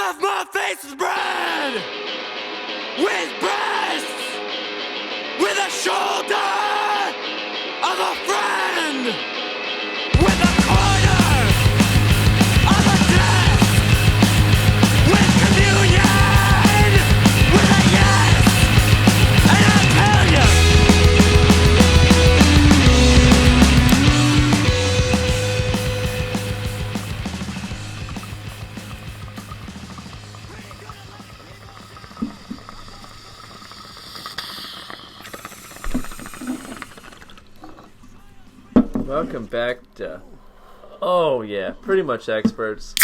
of my face is red, with breasts, with a shoulder of a friend, with a corner of a desk, with communion, with a yes, and I tell you. Welcome back to pretty much experts.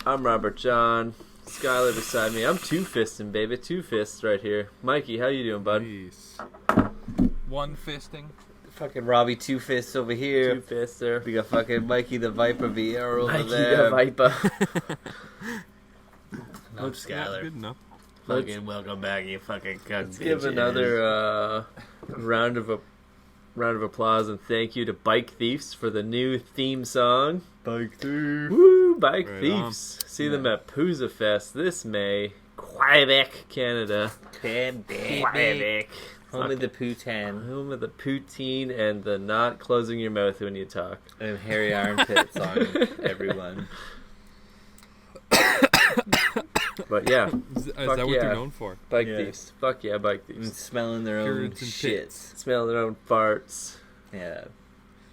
I'm Robert John. Skyler beside me. I'm two-fisting, baby. Two fists right here. Mikey, how you doing, bud? Peace. One fisting. Fucking Robbie Two Fists over here. Two-fister. We got fucking Mikey the Viper VR over Mikey there. the Viper. I'm Skyler. Good enough. Fucking welcome back, you fucking cunt. Let's give another round of applause and thank you to Bike Theifs for the new theme song. Bike Theifs. Woo! Bike Right Theifs. See them at Pooza Fest this May. Quebec, Canada. Quebec. Home of the Putan. Home of the poutine and the not closing your mouth when you talk. And hairy armpits on everyone. But yeah, Is that Fuck what yeah. they're known for? Bike Yeah. Thieves. Fuck yeah, Bike And Thieves. smelling their own Puritan shits. pits. Smell their own farts. Yeah.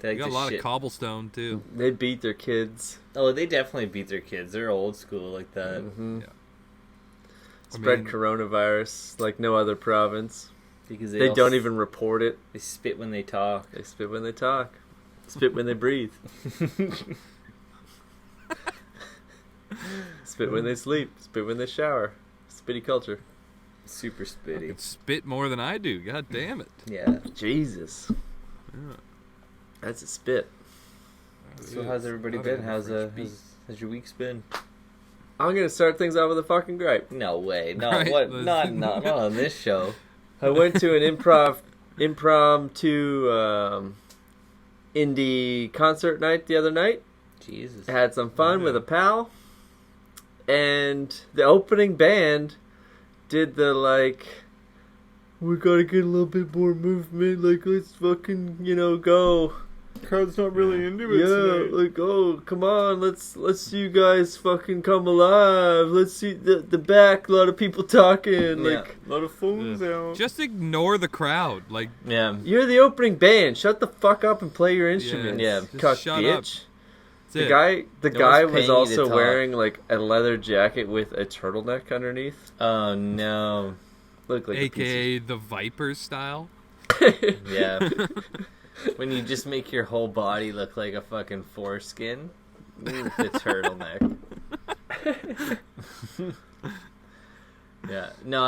They They like got to a lot shit. of cobblestone too. They beat their kids. Oh, they definitely beat their kids. They're old school like that. Mm-hmm. Yeah. Spread I mean, coronavirus like no other province. Because They all don't even report it. They spit when they talk. They spit when they talk. Spit when they breathe. Spit when they sleep. Spit when they shower. Spitty culture. Super spitty. It spit more than I do. God damn it. Yeah. Jesus. Yeah. That's a spit. So how's everybody been? How's your week's been? I'm going to start things off with a fucking gripe. No way. No, Right, what? let's- Not on this show. I went to an impromptu indie concert night the other night. Jesus. Had some fun Yeah. with a pal. And the opening band did the, we gotta get a little bit more movement, let's fucking, go. Crowd's not really into Oh, come on, let's see you guys fucking come alive. Let's see the back, a lot of people talking, Yeah. a lot of phones out. Just ignore the crowd. Like, Yeah. You're the opening band. Shut the fuck up and play your instrument. Yeah. just Cuck shut bitch. up. That's The it. guy No guy one's was paying you to also talk. wearing a leather jacket with a turtleneck underneath. Oh no. Looked like AKA the Viper style. a piece of... Yeah. When you just make your whole body look like a fucking foreskin with the turtleneck. Yeah. No,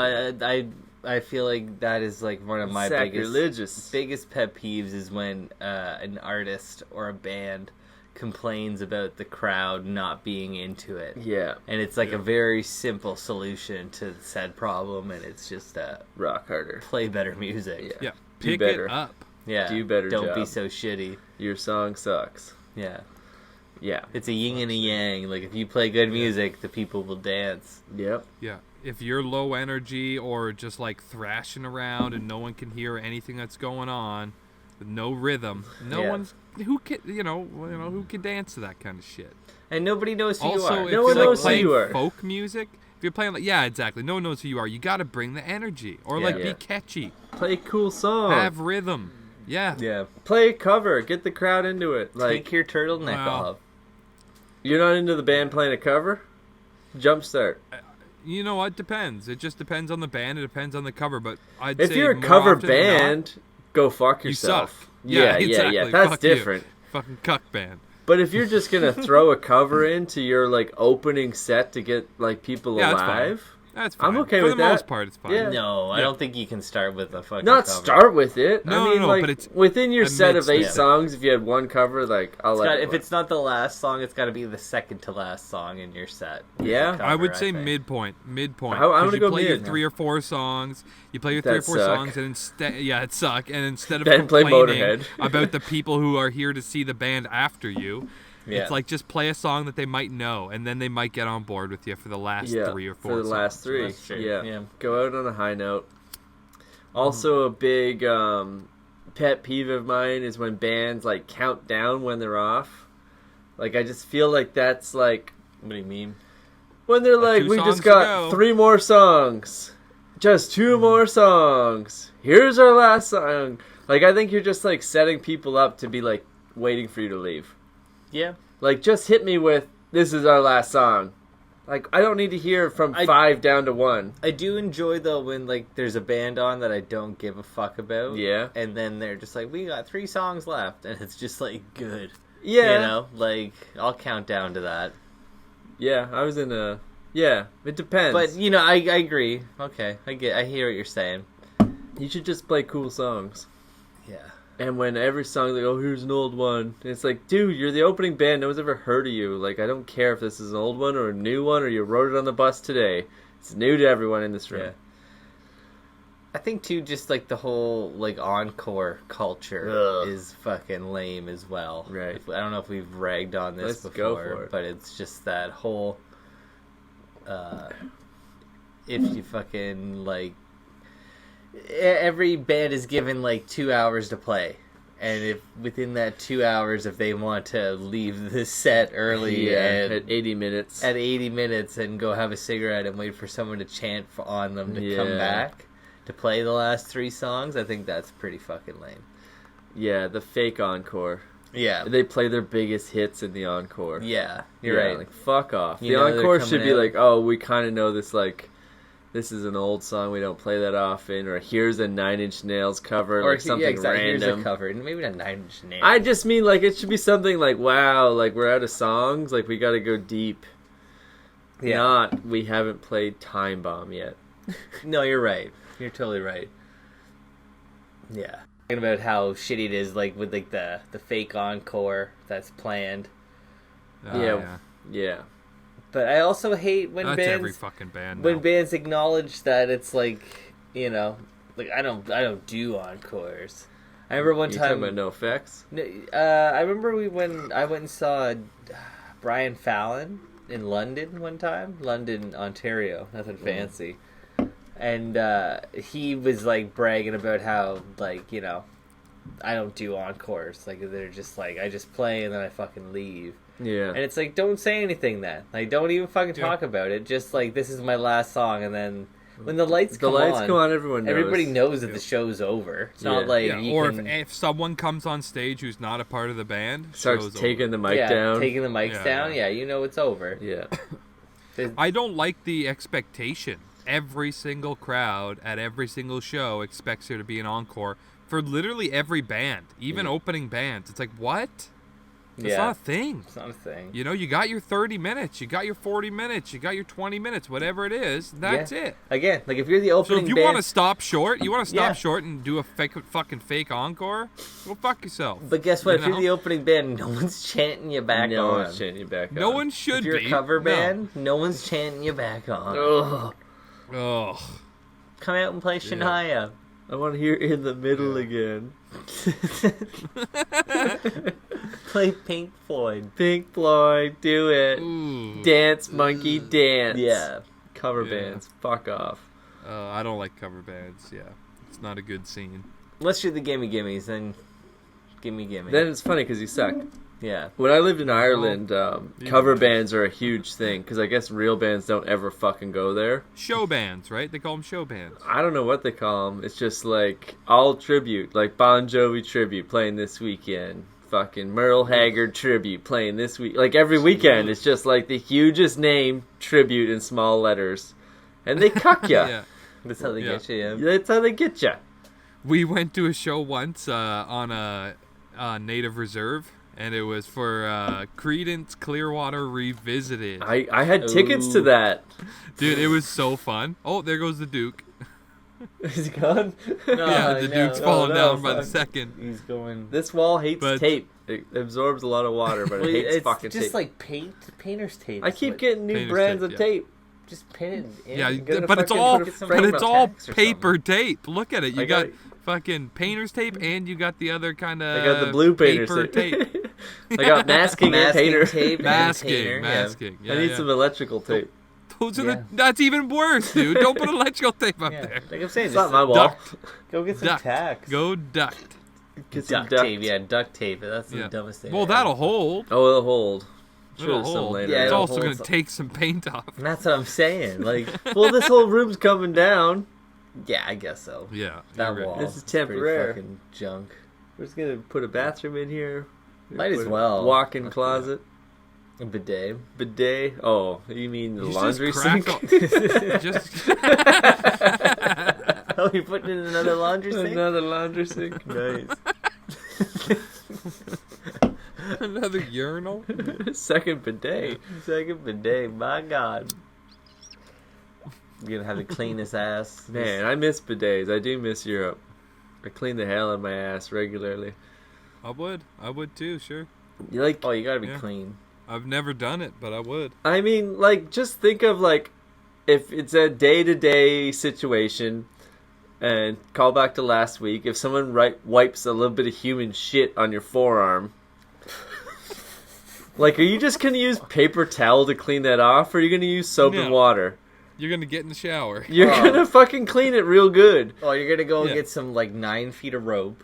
I feel like that is one of my sacrilegious. biggest pet peeves is when an artist or a band complains about the crowd not being into it. Yeah, And it's a very simple solution to said problem, and it's just rock harder. play better music. Yeah. Yeah. Do Pick better. it up. Yeah. Do better Don't be job. so shitty. Your song sucks. Yeah. Yeah. It's a yin and a yang. If you play good music, the people will dance. Yep. Yeah. If you're low energy or just thrashing around and no one can hear anything that's going on, with no rhythm, no Yeah. one's who can who can dance to that kind of shit. And nobody knows who Also, you are. if No one you're knows who playing you are. folk music, if you're playing yeah, exactly. No one knows who you are. You got to bring the energy or Yeah. be Yeah. catchy, Play a cool song. have rhythm. Yeah. Yeah. Play a cover. Get the crowd into it. Take your turtleneck Wow. off. You're not into the band playing a cover? Jumpstart. You know what? Depends. It just depends on the band. It depends on the cover. But I'd If say you're a more cover often than not, band, go fuck you yourself. suck. Yeah. exactly. That's Fuck you. different. Fucking cuck band. But if you're just gonna throw a cover into your opening set to get people Yeah, that's fine. alive, That's fine. I'm okay For with the that. most part, it's fine. Yeah. No, I Yeah. don't think you can start with a fucking not cover. start with it. No, I mean, no, but it's within your set of amidst 8 it. songs, if you had one cover, I'll let it If work. it's not the last song, it's got to be the second to last song in your set. Yeah? Cover, I would say think. midpoint. I'm 'Cause gonna you go play your mid. 3 or 4 songs. You play your That 3 or 4 suck. songs, and instead, it suck. And instead of Then play complaining Motorhead. about the people who are here to see the band after you, Yeah. It's like just play a song that they might know, and then they might get on board with you for the last 3 or 4 for the last songs. 3. That's true. Yeah. Yeah. Go out on a high note. Also, a big pet peeve of mine is when bands like count down when they're off. Like, I just feel like that's like What do you mean? when they're like, 2 we songs just to got go. 3 more songs, just 2 more songs. Here's our last song. Like, I think you're just like setting people up to be like waiting for you to leave. Yeah. Like, just hit me with, this is our last song. Like, I don't need to hear from 5 down to 1. I do enjoy, though, when, like, there's a band on that I don't give a fuck about. Yeah. And then they're just like, we got 3 songs left. And it's just, like, good. Yeah. You know? Like, I'll count down to that. Yeah, I was in a... Yeah, it depends. But, you know, I agree. Okay, I hear what you're saying. You should just play cool songs. Yeah. And when every song's like, oh, here's an old one. And it's like, dude, you're the opening band. No one's ever heard of you. Like, I don't care if this is an old one or a new one or you wrote it on the bus today. It's new to everyone in this room. Yeah. I think, too, just, like, the whole, like, encore culture Ugh. is fucking lame as well. Right. I don't know if we've ragged on this Let's go before, for it. but it's just that whole... if you fucking, like... Every band is given, like, 2 hours to play. And if within that 2 hours, if they want to leave the set early at 80 minutes. at 80 minutes and go have a cigarette and wait for someone to chant on them to come Yeah. back to play the last 3 songs, I think that's pretty fucking lame. Yeah, the fake encore. Yeah. They play their biggest hits in the encore. Yeah, you're Yeah, right. Like, fuck off. You The know they're encore should coming be out. like, oh, we kind of know this, like, this is an old song, we don't play that often, or here's a Nine Inch Nails cover, like something Here's random. a cover. Maybe not 9 Inch Nails. I just mean, like, it should be something like, wow, like, we're out of songs, like, we gotta go deep. Yeah. Not, we haven't played Time Bomb yet. No, you're right. You're totally right. Yeah. Talking about how shitty it is, like, with, like, the fake encore that's planned. Yeah. But I also hate when That's every bands... fucking band. when now. bands acknowledge that it's like, you know, like I don't do encores. I remember one You time. talking about No Effects? I remember when I went and saw Brian Fallon in London one time, London, Ontario, nothing fancy, and he was like bragging about how, like, you know, I don't do encores. Like, they're just like, I just play and then I fucking leave. Yeah. And it's like, don't say anything then. Like, don't even fucking talk about it. Just like, this is my last song, and then when the lights come on, everyone knows. everybody knows that the show's over. It's not like Yeah, you or can, if someone comes on stage who's not a part of the band, Starts show's taking over. the mic yeah, down. taking the mics Yeah, down. yeah. Yeah, you know it's over. Yeah. I don't like the expectation. Every single crowd at every single show expects there to be an encore for literally every band, even opening bands. It's like, what? It's not a thing. It's not a thing. You know, you got your 30 minutes, you got your 40 minutes, you got your 20 minutes, whatever it is, that's Yeah. it. Again, like, if you're the So opening if you band, want to stop short, Yeah. and do a fucking fake encore, go fuck yourself. but guess what? You If you're know? the one's band, no one's chanting you back No on. one's chanting you back No on. one should If you're be. a cover No. band, no one's chanting you back on. Ugh. Ugh. Come out and play Shania. I want to hear In the Middle again. Play Pink Floyd. Pink Floyd, do it. Ooh. Dance, monkey, dance. Yeah. Cover Yeah. bands, fuck off. I don't like cover bands. Yeah, it's not a good scene. Let's do the gimme gimmies, then gimme. Then it's funny because you suck. Yeah. When I lived in Ireland, you cover know. bands are a huge thing because I guess real bands don't ever fucking go there. Show bands, right? They call them show bands. I don't know what they call them. It's just like all tribute, like Bon Jovi tribute playing this weekend. Fucking Merle Haggard tribute playing this week. Like every weekend, it's just like the hugest name tribute in small letters, and they cuck ya. Yeah. That's how they Yeah. get you. Yeah. That's how they get ya. We went to a show once on a native reserve, and it was for Creedence Clearwater Revisited. I had tickets to Ooh. that. Dude, it was so fun. Oh, there goes the Duke. Is he gone? Yeah, the Duke's falling no, down by the fuck. second. He's going. This wall hates But- tape. It absorbs a lot of water, but it Well, hates it's fucking just tape. like painter's tape. I keep getting new Painter's brands tape, of yeah. tape. just pin it. In. Yeah, Get a but it's fucking- all put a but frame it's of all text or paper tape. Look at it. You I got got- fucking painter's tape, and you got the other kind of I got the blue painter's paper tape. tape. I got masking and painter. tape, Masking, and painter. masking. Yeah, I need yeah. some electrical tape. Those are Yeah. that's even worse, dude. Don't put electrical tape up Yeah. there. Like I'm saying, It's just not my wall. Duct. go get some Duct. tacks. Go duct. Get some duct duct. tape. Yeah, duct tape. That's the Yeah. dumbest thing. Well, ever. that'll hold. Oh, it'll hold. Sure, It'll there's some hold. later. Yeah, It's it'll also hold going to some- take some paint off. And that's what I'm saying. Like, Well, this whole room's coming down. yeah, I guess so. Yeah. That you're right. wall. This is pretty temporary. Fucking junk. We're just gonna put a bathroom in here. Might Put as a well. Walk-in closet. A bidet. Bidet. Oh, you mean the You laundry just crack sink? Just Oh, you're putting in another laundry sink? Another laundry sink. Nice. another urinal. Second bidet. Second bidet. My God. You're gonna have the cleanest ass. Man, I miss bidets. I do miss Europe. I clean the hell out of my ass regularly. I would too. Sure. You like? Oh, you gotta be Yeah. clean. I've never done it, but I would. I mean, like, just think of like, if it's a day-to-day situation, and call back to last week. If someone wipes a little bit of human shit on your forearm, like, are you just gonna use paper towel to clean that off, or are you gonna use soap and No. water? You're gonna get in the shower. You're Oh. gonna fucking clean it real good. Oh, you're gonna go Yeah. get some like 9 feet of rope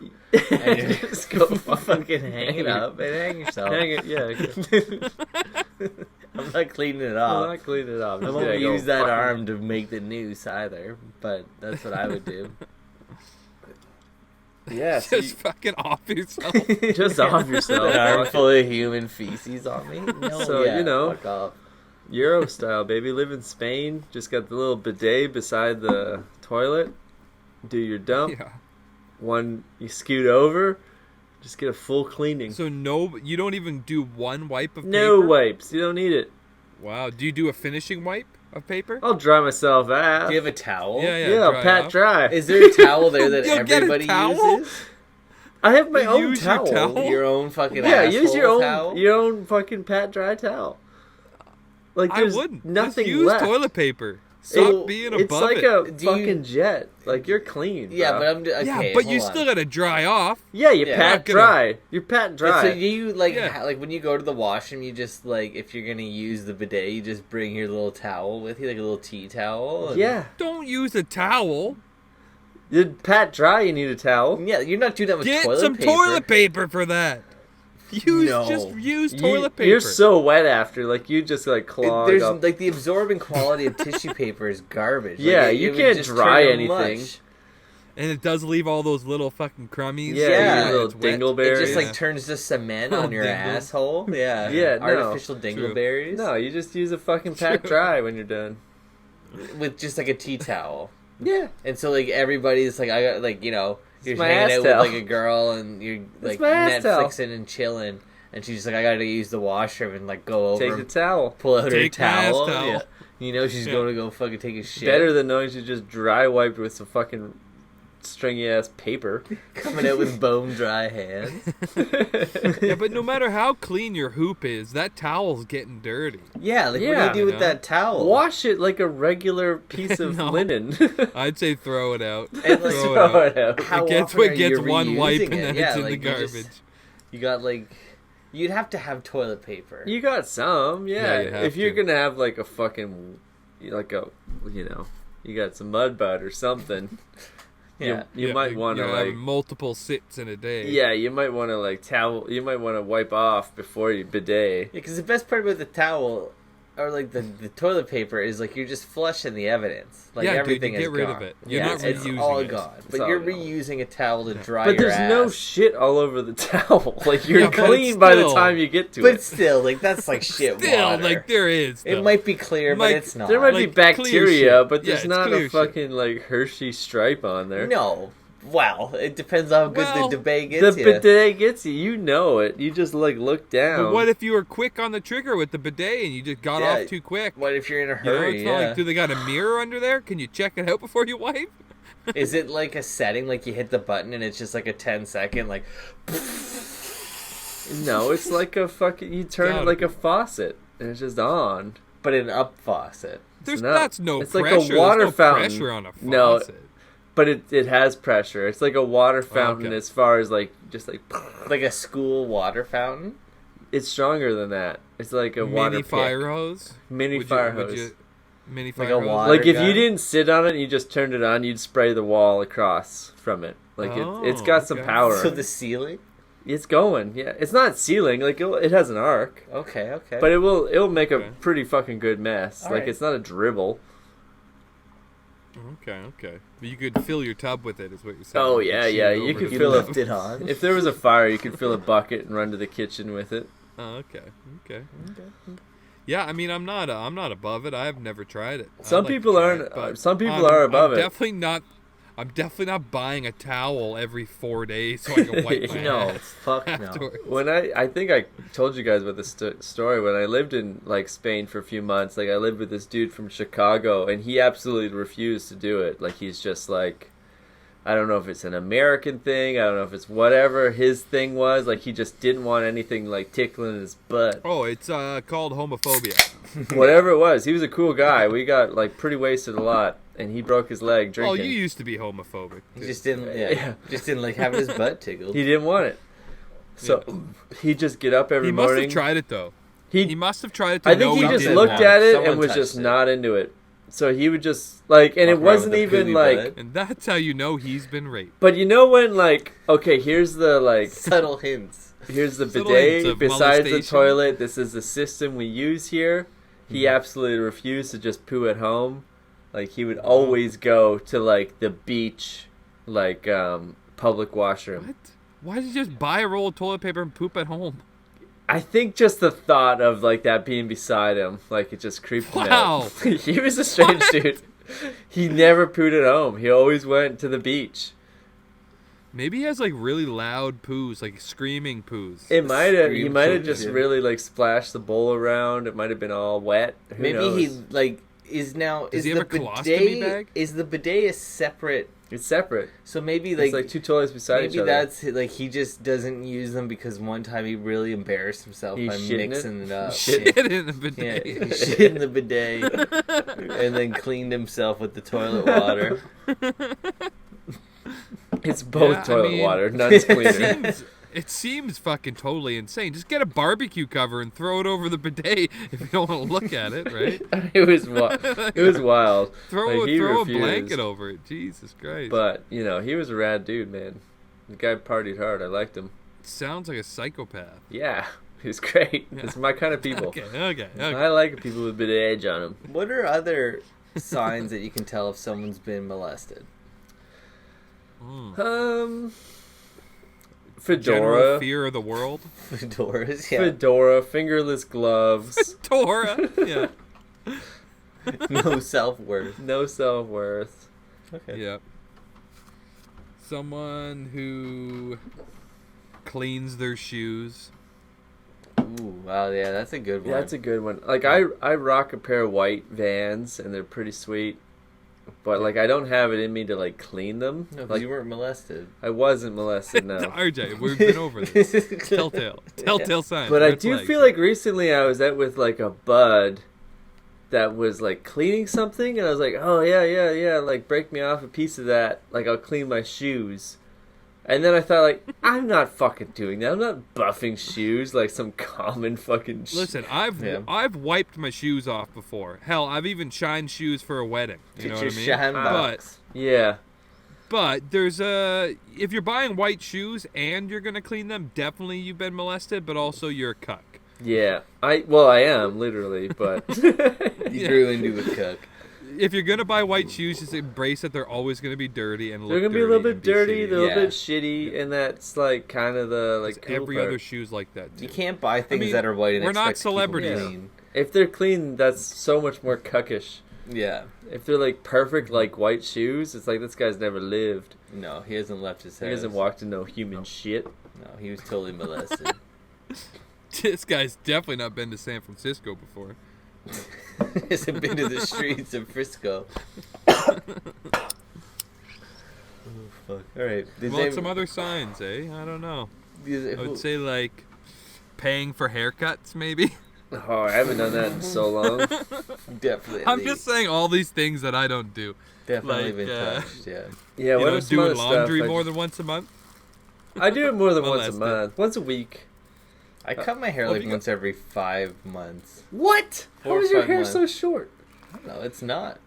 and you just go fucking hang it up and hang yourself. Hang it, yeah. I'm not cleaning it I'm off. not cleaning it off. I Just won't gonna go use that fucking- arm to make the noose either, but that's what I would do. Yeah, so Just fucking off yourself. just off yourself. An arm full of human feces on me. No, So, yeah, you know. fuck off. Euro style, baby. Live in Spain. Just got the little bidet beside the toilet. Do your dump. Yeah. One, you scoot over. Just get a full cleaning. So no, you don't even do one wipe of No paper? wipes. You don't need it. Wow. Do you do a finishing wipe of paper? I'll dry myself out. Do you have a towel? Yeah, yeah. Yeah, dry pat off. dry. Is there a towel there that You'll get a everybody towel? uses? I have my You own use your towel. towel? Your own fucking Yeah, asshole use your towel? own fucking pat dry towel. Like I there's wouldn't. nothing Just use left. toilet paper. Stop being above It's like it. a Do you- fucking jet. Like you're clean. Yeah, bro. but I'm okay, yeah, but you hold still on. gotta dry off. Yeah, you Yeah. pat Not gonna- dry. You pat But dry. so you like Yeah. like when you go to the washroom, you just like if you're gonna use the bidet, you just bring your little towel with you, like a little tea towel. and- Yeah. Don't use a towel. You pat dry, you need a towel. yeah. You're not doing that with Get toilet some paper. toilet paper for that. Use No. just use toilet paper. You're so wet after, like you just like clog There's up. like the absorbing quality of tissue paper is garbage. Like, Yeah, it you would can't just dry turn to anything. mush. And it does leave all those little fucking crummies. Yeah, Yeah. your little It's wet. dingleberries. It just Yeah. like turns to cement Oh, on your dingle. asshole. Yeah, Yeah, no. artificial True. dingleberries. No, you just use a fucking pat True. dry when you're done. with just like a tea towel. Yeah. And so like everybody's like I got like you're my hanging ass out towel. with like a girl and you're like my ass towel. Netflixing and chilling, and she's like I gotta use the washroom and like go over Take the and towel. pull out her Take my ass towel. towel. Yeah. You know she's Yeah. going to go fucking take a shit. Better than knowing she just dry wiped with some fucking stringy ass paper. coming out with bone dry hands. Yeah, but no matter how clean your hoop is, that towel's getting dirty. Yeah, like what Yeah. do you do with You know? that towel? Wash it like a regular piece of No. linen. I'd say throw it out. And, like, Throw Throw it out. it out. How It gets, often are it gets you one wipe reusing and it? then Yeah, it's in like, the you just- garbage. You got like you'd have to have toilet paper. You got some, yeah. Yeah, you have if you're to. gonna have like a fucking, like a, you got some mud butt or something. Yeah. You Yeah, might want to you're like, having multiple sits in a day. yeah, you might want to like towel. You might want to wipe off before you bidet. Yeah, because the best part about the towel or like the toilet paper is like you're just flushing the evidence. Like Yeah, dude, everything you is get rid gone. of it. You're Yeah, not it's reusing all it. gone. It's But all you're gone. reusing a towel to dry But your there's ass. no shit all over the towel. Like you're Yeah, but clean by the still- time you get to But it. still, like that's like shit Still, water. like there is. it though. might be clear, but Might- it's not. There might be like, clear bacteria, shit. but Yeah, there's it's not clear a shit. fucking like Hershey stripe on there. No. Well, it depends on how good Well, the debate The gets you. bidet gets you. You know it. You just like look down. But what if you were quick on the trigger with the bidet and you just got Yeah. off too quick? What if you're in a You know, hurry? it's not yeah. like, do they got a mirror under there? Can you check it out before you wipe? Is it like a setting, like you hit the button and it's just like a 10-second, like, No, it's like a fucking. You turn it Gotta like be. a faucet, and it's just on. but an up faucet? There's No, that's no it's like a pressure. water There's no fountain. pressure on a faucet. No, But it has pressure. It's like a water fountain okay. as far as like just like. Like a school water fountain? It's stronger than that. It's like a water Mini pick. fire hose. Mini fire hose. Mini Like fire a hose. water Like if gun? you didn't sit on it and you just turned it on, you'd spray the wall across from it. Like it's got some okay. power. So the ceiling? It's going. Yeah, it's not sealing. Like it has an arc, Okay. but it'll make a Okay. pretty fucking good mess. All Like right. it's not a dribble. Okay. But you could fill your tub with it, is what you're saying. Oh, You yeah, shoot yeah, it you over could the fill tub. Lift it on. If there was a fire, you could fill a bucket and run to the kitchen with it. Oh, okay. Yeah, I mean, I'm not above it. I have never tried it. I'd Some like to people try aren't. it, but Some people are above I'm it. I'm definitely not buying a towel every 4 days so I can wipe my No, ass fuck no. afterwards. When I think I told you guys about this story when I lived in like Spain for a few months. Like I lived with this dude from Chicago, and he absolutely refused to do it. Like he's just like, I don't know if it's an American thing. I don't know if it's whatever his thing was. Like he just didn't want anything like tickling his butt. Oh, it's called homophobia. Whatever it was, he was a cool guy. We got like pretty wasted a lot, and he broke his leg Oh, drinking. you used to be homophobic. He too. just didn't. Yeah. Just didn't like having his butt tickled. He didn't want it, so he'd just get up every He must morning. have tried it though. He He must have tried it to I know think he he just didn't looked want at it Someone and was touched just it. not into it. So he would just like, and it Walk around wasn't with a even poopy like. butt. And that's how you know he's been raped. But you know when like, okay, here's the like, Subtle hints. here's the Subtle hints bidet of besides the molestation. toilet. This is the system we use here. He absolutely refused to just poo at home. Like he would always go to like the beach, like public washroom. What? Why did you just buy a roll of toilet paper and poop at home? I think just the thought of like that being beside him, like it just creeped him Wow. out. He was a strange dude. He never pooed at home. He always went to the beach. Maybe he has like really loud poos, like screaming poos. It might have. He Scream might have poop, just yeah. really like splashed the bowl around. It might have been all wet. Who Maybe knows? he like is now. Does Is he the have a colostomy bidet? bag? Is the bidet a separate? It's separate. So maybe It's like like two toilets beside each maybe other. that's like he just doesn't use them because one time he really embarrassed himself He by shit in it? mixing it up. Shit in the Yeah, bidet. he shit in the bidet and then cleaned himself with the toilet water. It's both Yeah, I toilet mean- water. None's cleaner. It seems fucking totally insane. Just get a barbecue cover and throw it over the bidet if you don't want to look at it, right? It was it was wild. Throw Like, he a refused. blanket over it. Jesus Christ. But you know, he was a rad dude, man. The guy partied hard. I liked him. Sounds like a psychopath. Yeah, he was great. It's my kind of people. Okay. I like people with a bit of edge on them. What are other signs that you can tell if someone's been molested? General Fedora, fear of the world. Fedoras, yeah. fedora, fingerless gloves, Torah. Yeah. No self-worth. no self-worth. Okay. Yeah. Someone who cleans their shoes. Ooh, wow, yeah, that's a good one. Yeah, that's a good one. Like I rock a pair of white Vans, and they're pretty sweet. But like I don't have it in me to like clean them. No, 'cause Like you weren't molested. I wasn't molested, no. RJ, we've been over this. Telltale sign. But I red do flags. feel like recently I was at with like a bud that was like cleaning something, and I was like, oh yeah, like break me off a piece of that, like I'll clean my shoes. And then I thought like, I'm not fucking doing that. I'm not buffing shoes like some common fucking Listen, Yeah. I've wiped my shoes off before. Hell, I've even shined shoes for a wedding. You know Get what I your mean? shine But box. Yeah. But there's if you're buying white shoes and you're gonna clean them, definitely you've been molested, but also you're a cuck. Yeah. I am literally, but You grew into a cook. If you're gonna buy white shoes, just embrace that they're always gonna be dirty and look they're gonna be a little bit dirty, shitty. they're a little Yeah. bit shitty, and that's like kind of the like cool Every part. other shoe's like that too. You can't buy things mean, that are white and we're not expect people to celebrities. clean. If they're clean, that's so much more cuckish. Yeah. If they're like perfect like white shoes, it's like this guy's never lived. No, he hasn't left his He house. hasn't walked in no human shit. No, he was totally molested. This guy's definitely not been to San Francisco before. Hasn't been to the streets of Frisco. Fuck. All right. Well, some other signs, eh? I don't know. I would say like paying for haircuts, maybe. Oh, I haven't done that in so long. definitely. I'm just saying all these things that I don't do. definitely like, been uh, touched. Yeah. Yeah, You what know, are some other doing laundry stuff more than once a month. I do it more than Well, once a that's month. Once a week. I cut my hair Well, like if you once every 5 months. What? 4 How or is your 5 hair months. so short? I don't know. It's not.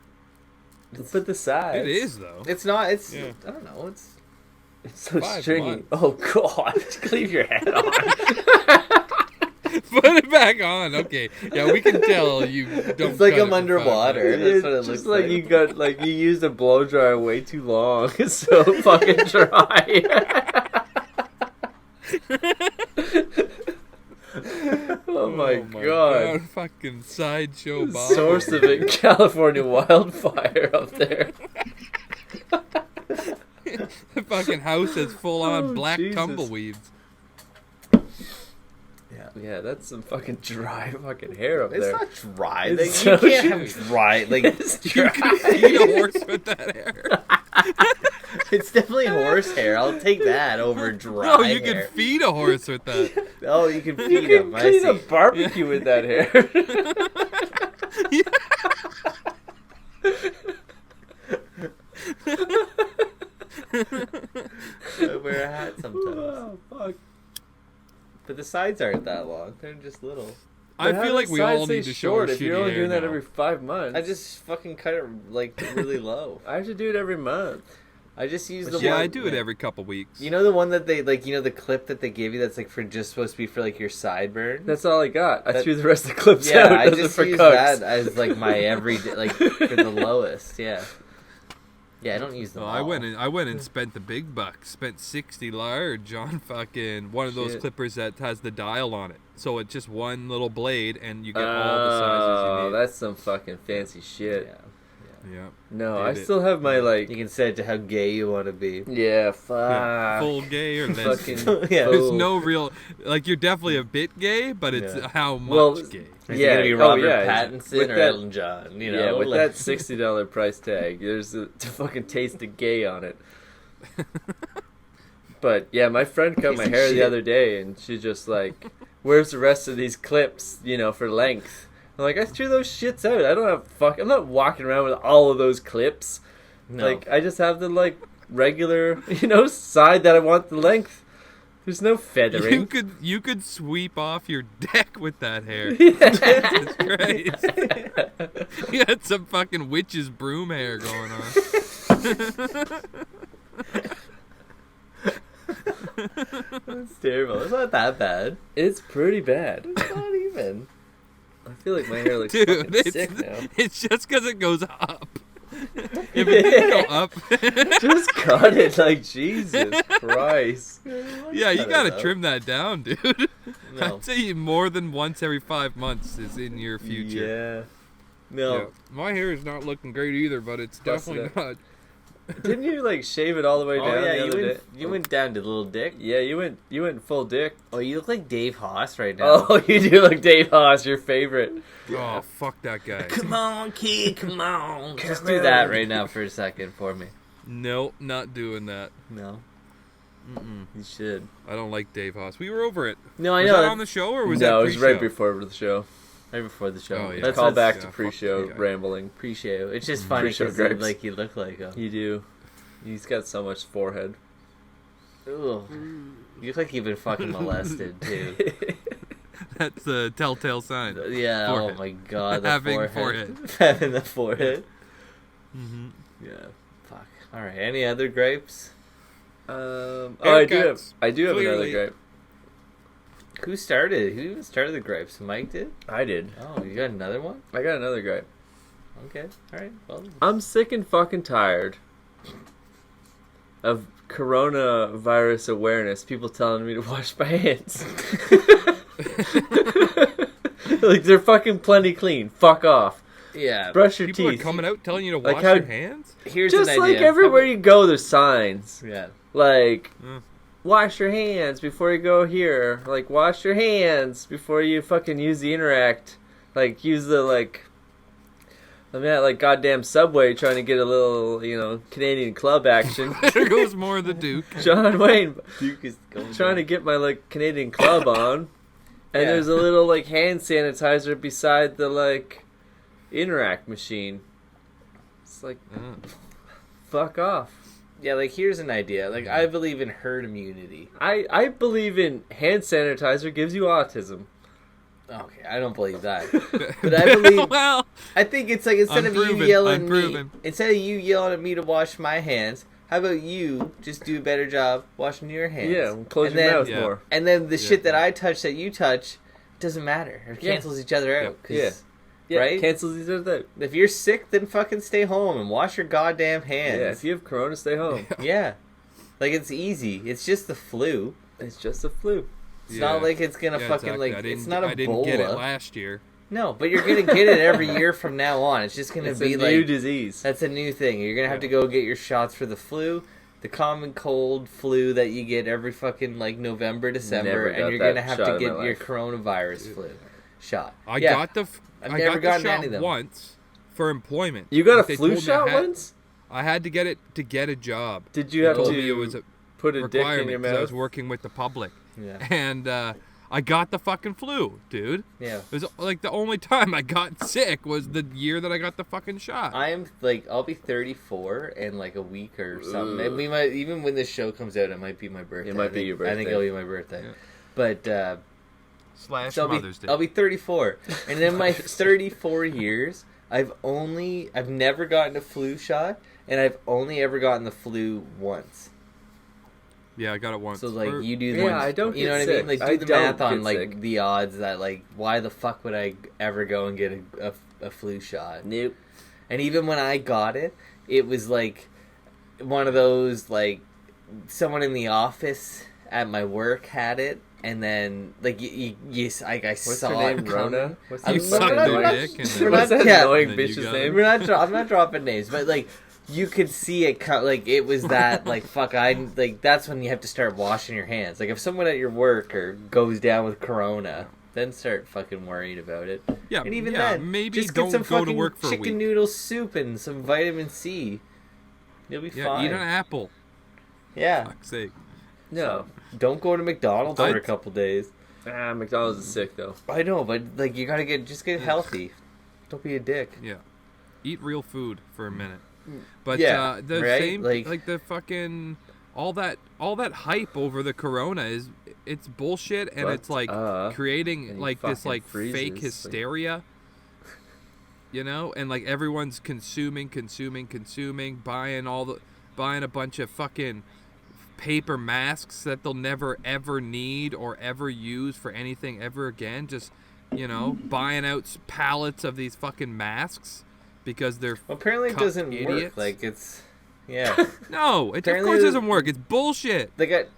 But the sides. It is though. It's not. It's. Yeah. I don't know. It's. It's so 5 stringy. months. Oh god! Leave your head on. Put it back on. Okay. Yeah, we can tell you don't. It's like cut I'm it for 5 underwater. minutes. That's what it It's looks just like like. you got like you used a blow dryer way too long. It's so fucking dry. Oh my god. Fucking sideshow Bob. Source of a California wildfire up there. The fucking house has full on Oh, black Jesus. tumbleweeds. Yeah, that's some fucking dry fucking hair up It's there. not dry. It's Like, so you can't dry. have dry. Like It's You dry. can feed a horse with that hair. it's definitely horse hair. I'll take that over dry No, you hair. can feed a horse with that. Oh, you can feed You can him. I clean a see. barbecue with that hair. I wear a hat sometimes. Oh, fuck. But the sides aren't that long. They're just little. I But feel how like does we sides all stay need to show our short if you're shitty only hair doing that now. every 5 months. I just fucking cut it like really low. I have to do it every month. I just use the Yeah, one. I do it every couple weeks. You know the one that they like. You know the clip that they give you that's like for just supposed to be for like your sideburn. That's all I got. I That- threw the rest of the clips yeah, out. I Those are just for use cucks. that as like my everyday like for the lowest. Yeah. Yeah, I don't use them. Oh, all. I went and spent the big bucks. Spent 60 large on fucking one of those Shit. clippers that has the dial on it. So it's just one little blade, and you get all the sizes you Oh, need. that's some fucking fancy shit. Yeah. Yeah. No, Did I it. still have my like. You can set it to how gay you want to be. Yeah, fuck. Yeah, full gay or lesbian. Fucking. Yeah. There's full- no real like you're definitely a bit gay, but it's Yeah. how much Well, gay. Is Yeah, it gonna be oh, Robert yeah, Pattinson with or that- Elton John? You know, Yeah, with like- that $60 price tag, there's a fucking taste of gay on it. But yeah, my friend cut Piece my of hair the shit. other day, and she's just like, "Where's the rest of these clips? You know, for length." I'm like, I threw those shits out. I don't have I'm not walking around with all of those clips. No. Like, I just have the like regular, side that I want the length. There's no feathering. You could sweep off your deck with that hair. Yeah. Jesus Christ. You had some fucking witch's broom hair going on. It's terrible. It's not that bad. It's pretty bad. It's not even. I feel like my hair looks Dude, fucking sick now. it's just because it goes up. If it didn't go up, Just cut it, like Jesus Christ. yeah, you Cut it gotta up. trim that down, dude. No. I'd say more than once every 5 months is in your future. Yeah. No. Yeah. My hair is not looking great either, but it's Busted definitely it. not. Didn't you like shave it all the way Oh down yeah, the other day? you went down to little dick. Yeah, you went full dick. Oh, you look like Dave Haas right now. Oh, you do look Dave Haas, your favorite. Oh, fuck that guy. Come on, kid, come on. Just Come do that on. right now for a second for me. Nope, not doing that. No, Mm-mm. you should. I don't like Dave Haas. We were over it. No, I Was know. that on the show or was no, that it was right pre-show? before the show. right before the show. Oh, yeah. That's Call what's- back yeah, to fuck pre-show that guy. rambling. pre-show. It's just funny Pre-show because gripes. like you look like him. You do. He's got so much forehead. Ugh. You look like you've been fucking molested too. That's a telltale sign. Yeah. Forehead. Oh my god. The Having Having the forehead. Mm-hmm. Yeah. Fuck. All right. Any other gripes? Oh, I do have another Clearly. gripe. Who started? Who even started the gripes? Mike did. I did. Oh, you got another one? I got another gripe. Okay. All right. Well. I'm sick and fucking tired of coronavirus awareness. People telling me to wash my hands. Like, they're fucking plenty clean. Fuck off. Yeah. Brush your People teeth. are coming out telling you to Like wash how- your hands? Here's Just an like idea. everywhere you go, there's signs. Yeah. Like, Mm. wash your hands before you go here. Like, wash your hands before you fucking use the Interact. Like, use the, like... I'm at, like, goddamn Subway trying to get a little, Canadian club action. There goes more of the Duke. John Wayne Duke is going trying to get my, like, Canadian club on. And Yeah. there's a little, like, hand sanitizer beside the, like, Interact machine. It's like, Mm. fuck off. Yeah, like here's an idea. Like I believe in herd immunity. I believe in hand sanitizer gives you autism. Okay, I don't believe that. But I believe. Well, I think it's like instead of you unproven, yelling unproven. instead of you yelling at me to wash my hands, how about you just do a better job washing your hands? Yeah, close And your then- mouth Yeah. more. And then the shit that I touch that you touch doesn't matter. It cancels each other out. 'Cause, Yeah. Yeah, right? cancels each other out. If you're sick, then fucking stay home and wash your goddamn hands. Yeah, if you have corona, stay home. Yeah. Like it's easy. It's just the flu. It's just a flu. It's not like it's gonna fucking exactly. like. I didn't, It's not a I didn't get it Ebola. last year. No, but you're gonna get it every year from now on. It's just gonna It's be a like new disease. that's a new thing. You're gonna have to go get your shots for the flu, the common cold flu that you get every fucking like November, December, Never and got you're that gonna have shot to in get my your life. coronavirus flu shot. I Yeah. got the I've I never got the gotten shot any of them. once for employment. You got Like, a they flu told me shot I had, once? I had to get it to get a job. Did you They have told me it was to a put a dick in requirement your 'cause I was mouth? working with the public, Yeah. and I got the fucking flu, dude. Yeah. It was like the only time I got sick was the year that I got the fucking shot. I am like I'll be 34 in like a week or something. And we might even when this show comes out, it might be my birthday. It might be I think- your I think birthday. it'll be my birthday. Yeah. But Slash so Mother's Day. I'll be 34, and in my 34 years, I've never gotten a flu shot, and I've only ever gotten the flu once. Yeah, I got it once. So like Or- you do the Yeah, I don't you know get what I mean? sick. Like do I the don't math on get like sick. the odds that like why the fuck would I ever go and get a flu shot? Nope. And even when I got it, it was like one of those like someone in the office at my work had it, and then like I What's saw her name? it Rona? coming. What's I'm You that? sucked not- their we're not- dick and we're then- What's not- that yeah, annoying And then you bitch's got name? I'm not dropping names, but like you could see it like it was that like fuck like that's when you have to start washing your hands. Like if someone at your work or goes down with corona, then start fucking worrying about it. yeah, And even yeah, then, maybe just don't get some go to fucking work for a chicken week. noodle soup and some vitamin C. You'll be Yeah, fine. eat an apple. Yeah. Fuck's sake. No. Don't go to McDonald's for I'd- a couple days. McDonald's is sick though. I know, but like you gotta get healthy. Don't be a dick. Yeah. Eat real food for a minute. But Yeah, the right? same Like- like the fucking all that hype over the corona is it's bullshit and But, it's like and creating he like this fucking like freezes, fake like- hysteria. You know, and like everyone's consuming, buying a bunch of fucking paper masks that they'll never ever need or ever use for anything ever again. Just, you know, buying out pallets of these fucking masks because they're Well, apparently it Cup doesn't work. idiots. Like it's yeah. no, it of Apparently course the- doesn't work. It's bullshit. Like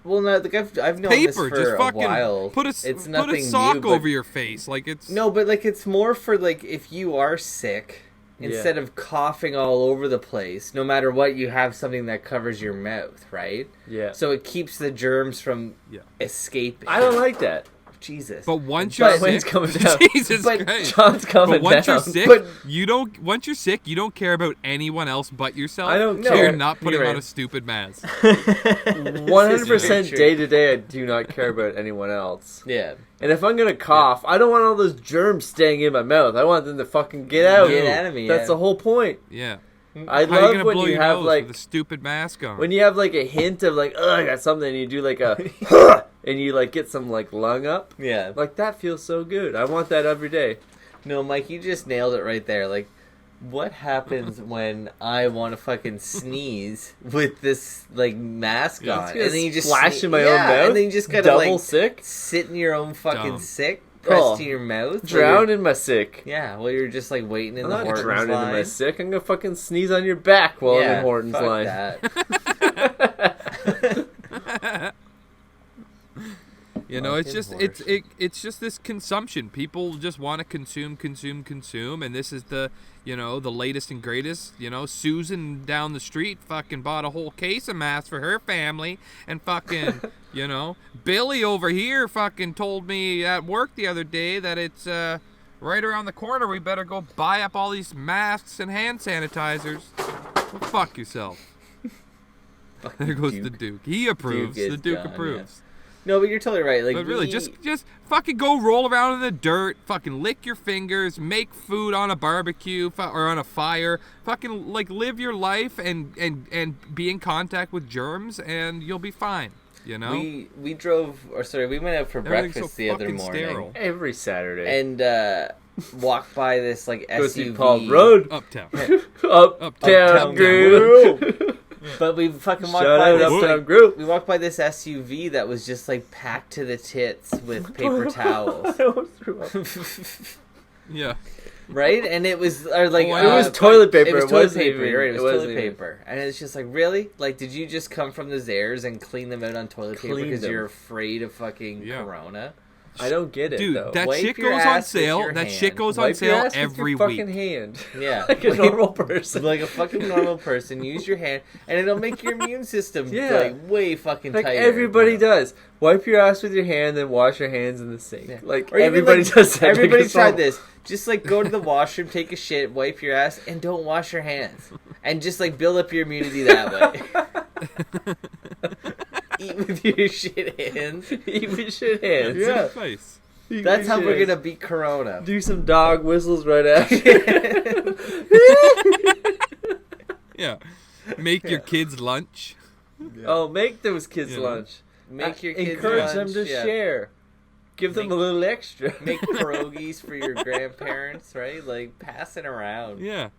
well, no, like I've known this Paper, for just a fucking while. put a it's put nothing a sock new, but- over your face like it's No, but like it's more for like if you are sick, instead of coughing all over the place, no matter what, you have something that covers your mouth, right? Yeah. So it keeps the germs from Yeah. escaping. I don't like that. Jesus. But once But you're when's sick, coming down? Jesus But Christ. John's coming But once down. you're sick, But- you don't. Once you're sick, you don't care about anyone else but yourself. I don't so care. You're not putting You're on right. a stupid mask. 100% true. day to day, I do not care about anyone else. Yeah. And if I'm gonna cough, I don't want all those germs staying in my mouth. I want them to fucking get out. Get out of me, That's yeah. the whole point. Yeah. I How are you love gonna when blow you your have nose like with a stupid mask on? when you have like a hint of like, I got something, and you do like a, and you like get some like lung up. Yeah. Like that feels so good. I want that every day. No, Mike, you just nailed it right there. Like, what happens when I want to fucking sneeze with this like mask Yeah, on, it's gonna and then you just splash in my own mouth? and then you just gotta Double like sick? sit in your own fucking Dumb. sick, pressed Oh. to your mouth, Drown in my sick. Yeah, well, you're just like waiting in I'm the not Hortons drowning line. in my sick. I'm gonna fucking sneeze on your back while I'm in Hortons fuck line. that. You know, it's Fucking just horse. it's just this consumption. People just want to consume, and this is the the latest and greatest. You know, Susan down the street fucking bought a whole case of masks for her family, and fucking Billy over here fucking told me at work the other day that it's right around the corner. We better go buy up all these masks and hand sanitizers. Well, fuck yourself. There goes the Duke. Duke. He approves. Duke is the Duke done, approves. No, but you're totally right. Like, But really, just fucking go roll around in the dirt, fucking lick your fingers, make food on a barbecue or on a fire, fucking like live your life and be in contact with germs, and you'll be fine. You know. We went out for breakfast the other morning. Sterile. Every Saturday. And walked by this like Go see SUV. Paul Road. Uptown. Uptown Group. But we fucking walked Shout by out this. Uptown Group. We walked by this SUV that was just like packed to the tits with paper towels. Yeah. Right? And it was wow. It was toilet paper. It was It toilet wasn't paper. even- Right? It was it wasn't toilet even- paper. And it's just like, really? Like, did you just come from the Zaire's and clean them out on toilet paper Clean because them. you're afraid of fucking Yeah. Corona? I don't get it, Dude, though. that Wipe shit your goes on ass with sale. your That hand. shit goes on Wipe your sale ass with every your week. fucking hand. Yeah. Like a normal person. Like a fucking normal person. Use your hand, and it'll make your immune system Yeah. like way fucking Like tighter. everybody you know? does. Wipe your ass with your hand, then wash your hands in the sink. Yeah. Like Or even, everybody like, does that. Everybody Like, tried this. Just like go to the washroom, take a shit, wipe your ass, and don't wash your hands. And just like build up your immunity that way. Eat with your shit hands. Eat with shit hands. It's in Yeah. the face. Eat That's with how shit we're hands. gonna beat Corona. Do some dog whistles right after. Yeah. Make your kids lunch. Oh, make those kids Yeah. lunch. Make your kids Encourage lunch, them to yeah. share. Give them Make- a little extra. Make pierogies for your grandparents, right? Like pass it around. Yeah.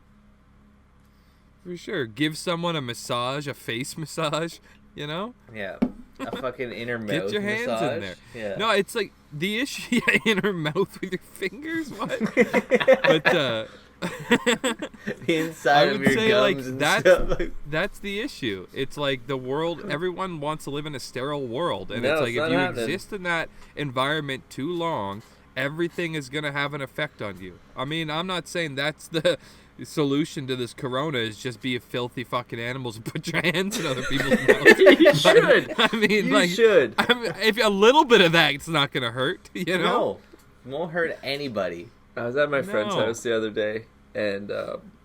For sure. Give someone a massage, a face massage, you know? Yeah. A fucking inner mouth Get your hands massage. in there. Yeah. No, it's like the issue in her mouth with your fingers. What? But the I inside of would your say gums like and that's stuff. that's the issue. It's like the world. Everyone wants to live in a sterile world, and No, it's like it's if not you happening. exist in that environment too long, everything is gonna have an effect on you. I mean, I'm not saying that's the solution to this corona is just be a filthy fucking animals and put your hands in other people's mouths. You should. I mean, You like, should. I mean, if a little bit of that's not gonna hurt, you know. No. Won't hurt anybody. I was at my friend's No. house the other day, and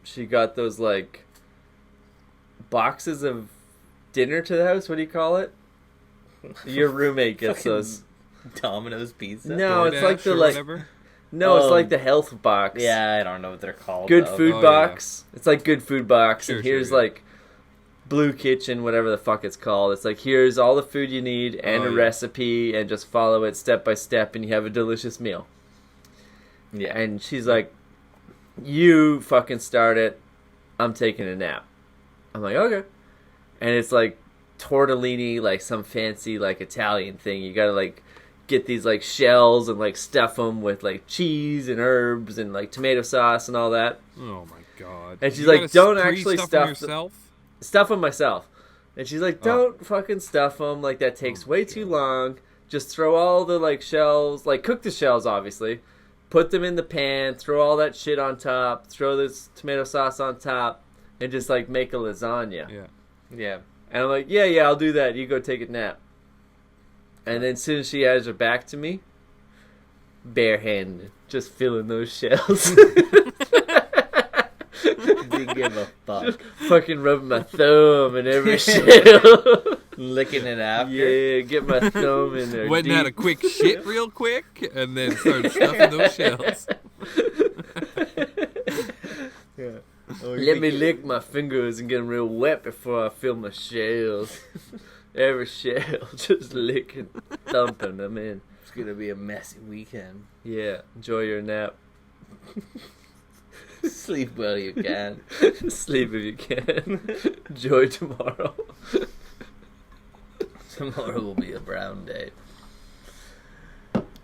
she got those like boxes of dinner to the house. What do you call it? Your roommate gets Fucking those. Domino's pizza. No, it's DoorDash like the or like. whatever. No, it's Oh. like the health box. Yeah, I don't know what they're called. Good though. food Oh, box. It's like good food box, Sure, and sure, here's yeah. like Blue Kitchen, whatever the fuck it's called. It's like here's all the food you need and Oh, a yeah. recipe, and just follow it step by step, and you have a delicious meal. Yeah. And she's like, "You fucking start it. I'm taking a nap." I'm like, "Okay." And it's like tortellini, like some fancy like Italian thing. You gotta like get these like shells and like stuff them with like cheese and herbs and like tomato sauce and all that. Oh my god. And she's You like, gotta "Don't pre- actually stuff stuff them the- yourself. Stuff them myself." And she's like, Oh. "Don't fucking stuff them. Like that takes Oh, way God. too long. Just throw all the like shells, like cook the shells obviously. Put them in the pan, throw all that shit on top, throw this tomato sauce on top, and just like make a lasagna." Yeah. Yeah. And I'm like, yeah, I'll do that. You go take a nap. And then as soon as she has her back to me, barehanded, just filling those shells. Didn't give a fuck. Fucking rubbing my thumb in every shell. Licking it after. Yeah, get my thumb in there. Went and had a deep. quick shit real quick, and then started stuffing those shells. Let me lick my fingers and get them real wet before I fill my shells. Every shell, just licking, thumping them in. It's gonna be a messy weekend. Yeah, enjoy your nap. Sleep well you can. Sleep if you can. Enjoy tomorrow. Tomorrow will be a brown day.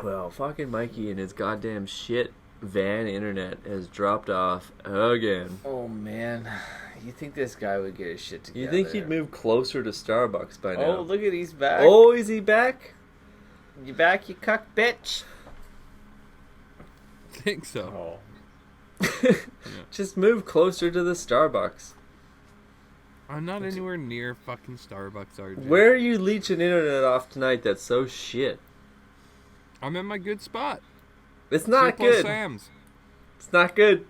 Well, fucking Mikey and his goddamn shit van internet has dropped off again. Oh man, you think this guy would get his shit together? You think he'd move closer to Starbucks by now? Oh, look at he's back. Oh, is he back? You back, you cuck bitch. Think so. Oh. Just move closer to the Starbucks. I'm not anywhere near fucking Starbucks, RJ. Where are you leeching internet off tonight that's so shit? I'm in my good spot. It's not 3 Plus good. Sam's. It's not good.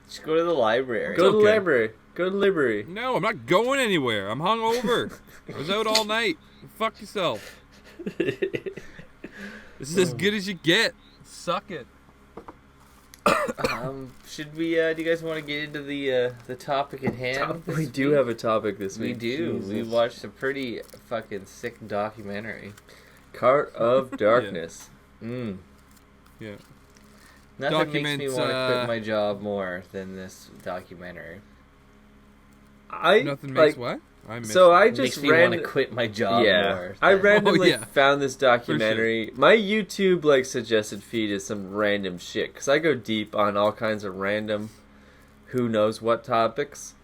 Just go to the library. Go to the okay. library. Go to the library. No, I'm not going anywhere. I'm hungover. I was out all night. Fuck yourself. This is as good as you get. Suck it. Should we? Do you guys want to get into the topic at hand? We do have a topic this We week. do. Jesus. We watched a pretty fucking sick documentary. Cart of Darkness. Yeah. Nothing makes me Documents, want to quit my job more than this documentary. Nothing makes what? I missed So it. I It makes just me want to quit my job more. I than- randomly yeah. found this documentary. My YouTube suggested feed is some random shit because I go deep on all kinds of random, who knows what topics.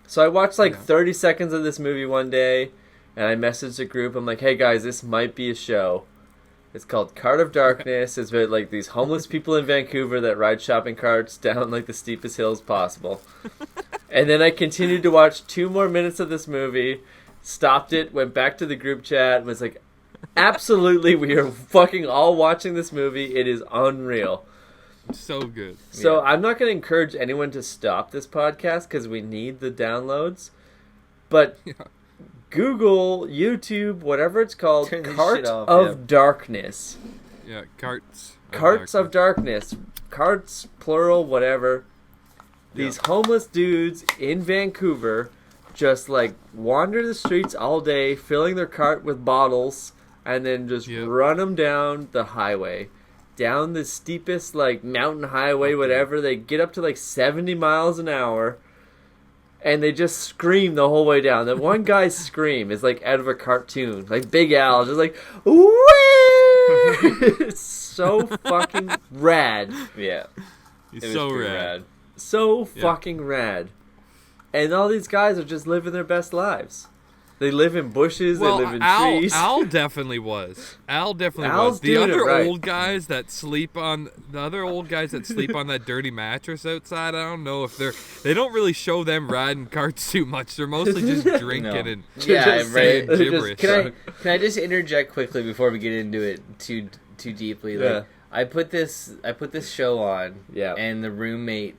So I watched 30 seconds of this movie one day, and I messaged the group. I'm like, "Hey guys, this might be a show. It's called Cart of Darkness. It's about these homeless people in Vancouver that ride shopping carts down the steepest hills possible." And then I continued to watch 2 more minutes of this movie, stopped it, went back to the group chat, and was like, absolutely, we are fucking all watching this movie. It is unreal. So good. So I'm not going to encourage anyone to stop this podcast because we need the downloads. But Google, YouTube, whatever it's called, Turn this Cart shit off, of Darkness. Yeah, carts. Carts of Darkness. Carts, plural, whatever. These homeless dudes in Vancouver just wander the streets all day, filling their cart with bottles, and then just run them down the highway. Down the steepest mountain highway, whatever. They get up to 70 miles an hour, and they just scream the whole way down. That one guy's scream is out of a cartoon. Big Al, just whee! It's so fucking rad. Yeah. He's It was so pretty rad. So fucking rad. And all these guys are just living their best lives. They live in bushes, Well, they live in trees. Al definitely was. Al definitely Al's was. The doing it other right. old guys that sleep on that dirty mattress outside, I don't know if they don't really show them riding carts too much. They're mostly just drinking and Yeah, Just right. saying gibberish. Can I just interject quickly before we get into it too deeply? Yeah. I put this show on, Yeah. and the roommate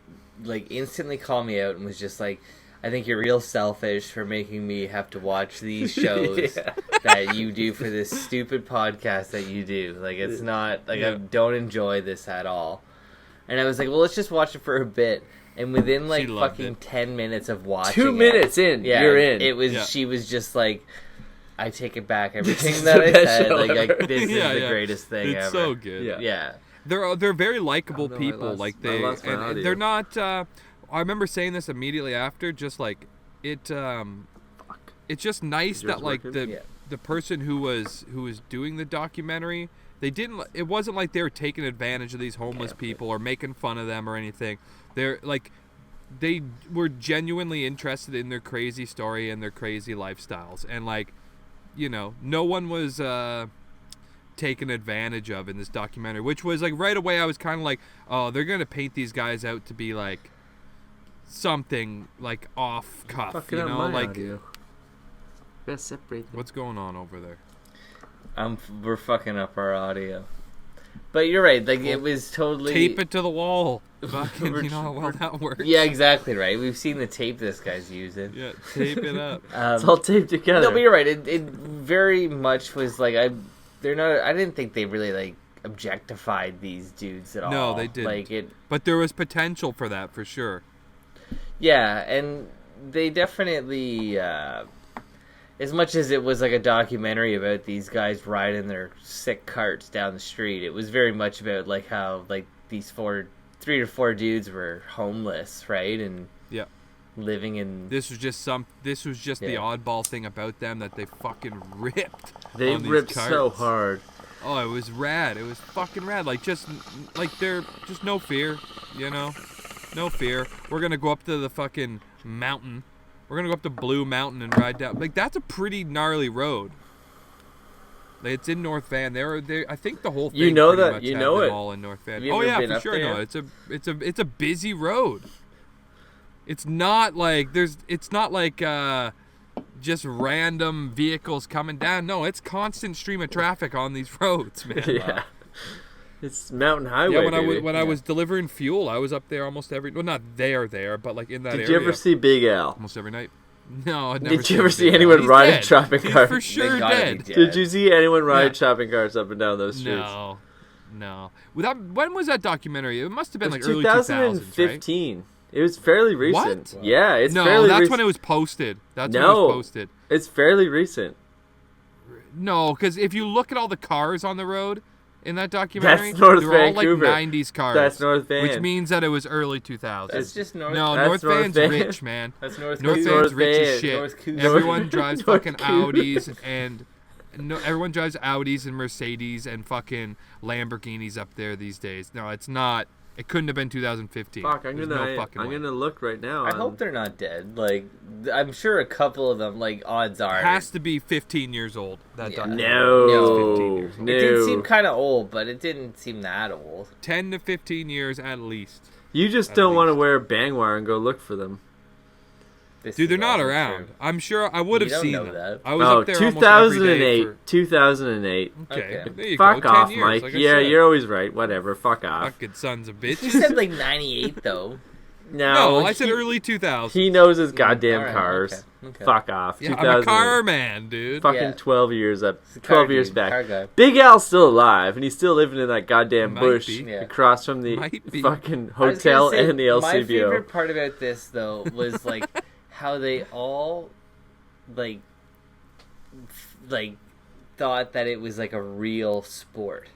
instantly called me out and was just like, "I think you're real selfish for making me have to watch these shows that you do for this stupid podcast that you do. It's not I don't enjoy this at all." And I was like, "Well, let's just watch it for a bit." And within She loved fucking it. 10 minutes of watching 2 minutes in, yeah, you're in. It was. Yeah. She was just like, "I take it back. This Everything is that the I best said. show Like ever." this is Yeah, the yeah. greatest thing It's ever." so good. Yeah. Yeah. They're very likable Oh, no, I people. lost- I They lost my audio. they're not. I remember saying this immediately after. Just it. It's just nice Is yours that working? Yeah. the person who was doing the documentary, they didn't. It wasn't like they were taking advantage of these homeless people or making fun of them or anything. They're they were genuinely interested in their crazy story and their crazy lifestyles, and no one was taken advantage of in this documentary, which was right away I was kind of oh, they're gonna paint these guys out to be something off cuff, Fucking you up know, my audio. Gotta separate them. what's going on over there? We're fucking up our audio. But you're right. It was totally Tape it to the wall. Fucking, you know how well that works. Yeah, exactly right. We've seen the tape this guy's using. Yeah, tape it up. It's all taped together. No, but you're right. It very much was they're not. I didn't think they really objectified these dudes at all. No, they didn't. But there was potential for that for sure. Yeah, and they definitely, as much as it was a documentary about these guys riding their sick carts down the street, it was very much about how these 3 to 4 dudes were homeless, right, and Yeah. living in. This was just the Yeah. oddball thing about them that they fucking ripped. They on these ripped so carts. hard. Oh, it was rad. It was fucking rad. They're just no fear, you know? No fear. We're gonna go up to the fucking mountain. We're gonna go up to Blue Mountain and ride down. That's a pretty gnarly road. It's in North Van. I think the whole thing. You know pretty that- much you had know them it. all in North Van. Have you Oh ever yeah, been for up sure. there? No, it's a busy road. It's not just random vehicles coming down. No, it's constant stream of traffic on these roads, man. Yeah. It's mountain highway. Yeah, baby. when I was delivering fuel, I was up there almost every. Well, not there, but in that area. Did you ever see Big Al? Almost every night. No, I've never Did you ever see Big Al. anyone He's ride a dead. shopping He's cart? for sure They gotta be dead. dead. Did you see anyone ride Yeah. shopping carts up and down those streets? No. When was that documentary? It must have been It was like early 2000s, right? 2015. It was fairly recent. What? Yeah, it's No, fairly that's recent. when it was posted. That's when it No. was posted. It's fairly recent. No, because if you look at all the cars on the road in that documentary, That's North they're Vancouver. all like 90s cars. That's North Van. Which means that it was early 2000s. That's just North. No, That's North North Van's Van. rich, man. That's North. North Vancouver. Van's rich Van. as shit. North Coos. Everyone drives North fucking Coos. Audis and everyone drives Audis and Mercedes and fucking Lamborghinis up there these days. No, it's not. It couldn't have been 2015. Fuck, There's no fucking way. gonna look right now. I hope they're not dead. Like, I'm sure a couple of them, like, odds are. It has to be 15 years old. That Yeah. documentary. No, 15 years old. no. It did seem kind of old, but it didn't seem that old. 10 to 15 years at least. You just At don't want to least. wear a bang wire and go look for them. This Dude, they're is not all around. true. I'm sure I would have You don't seen know them. that. I was Oh, up there almost every day 2008. for... 2008. Okay, Okay. there you Fuck go. off, 10 years, Mike. like I Yeah, said. you're always right. Whatever. Fuck off. Fucking sons of He bitches. said like 98 though. No, I said he- early 2000s. He knows his goddamn Alright, cars. okay. Fuck off. Yeah, I'm a 2008. car man, dude. Fucking Yeah. 12 years up. He's a car 12 years dude, back. car guy. Big Al's still alive, and he's still living in that goddamn Might bush be. Yeah. across from the Might be. fucking I was gonna hotel say, and the LCBO. My favorite part about this though was like how they all like thought that it was like a real sport.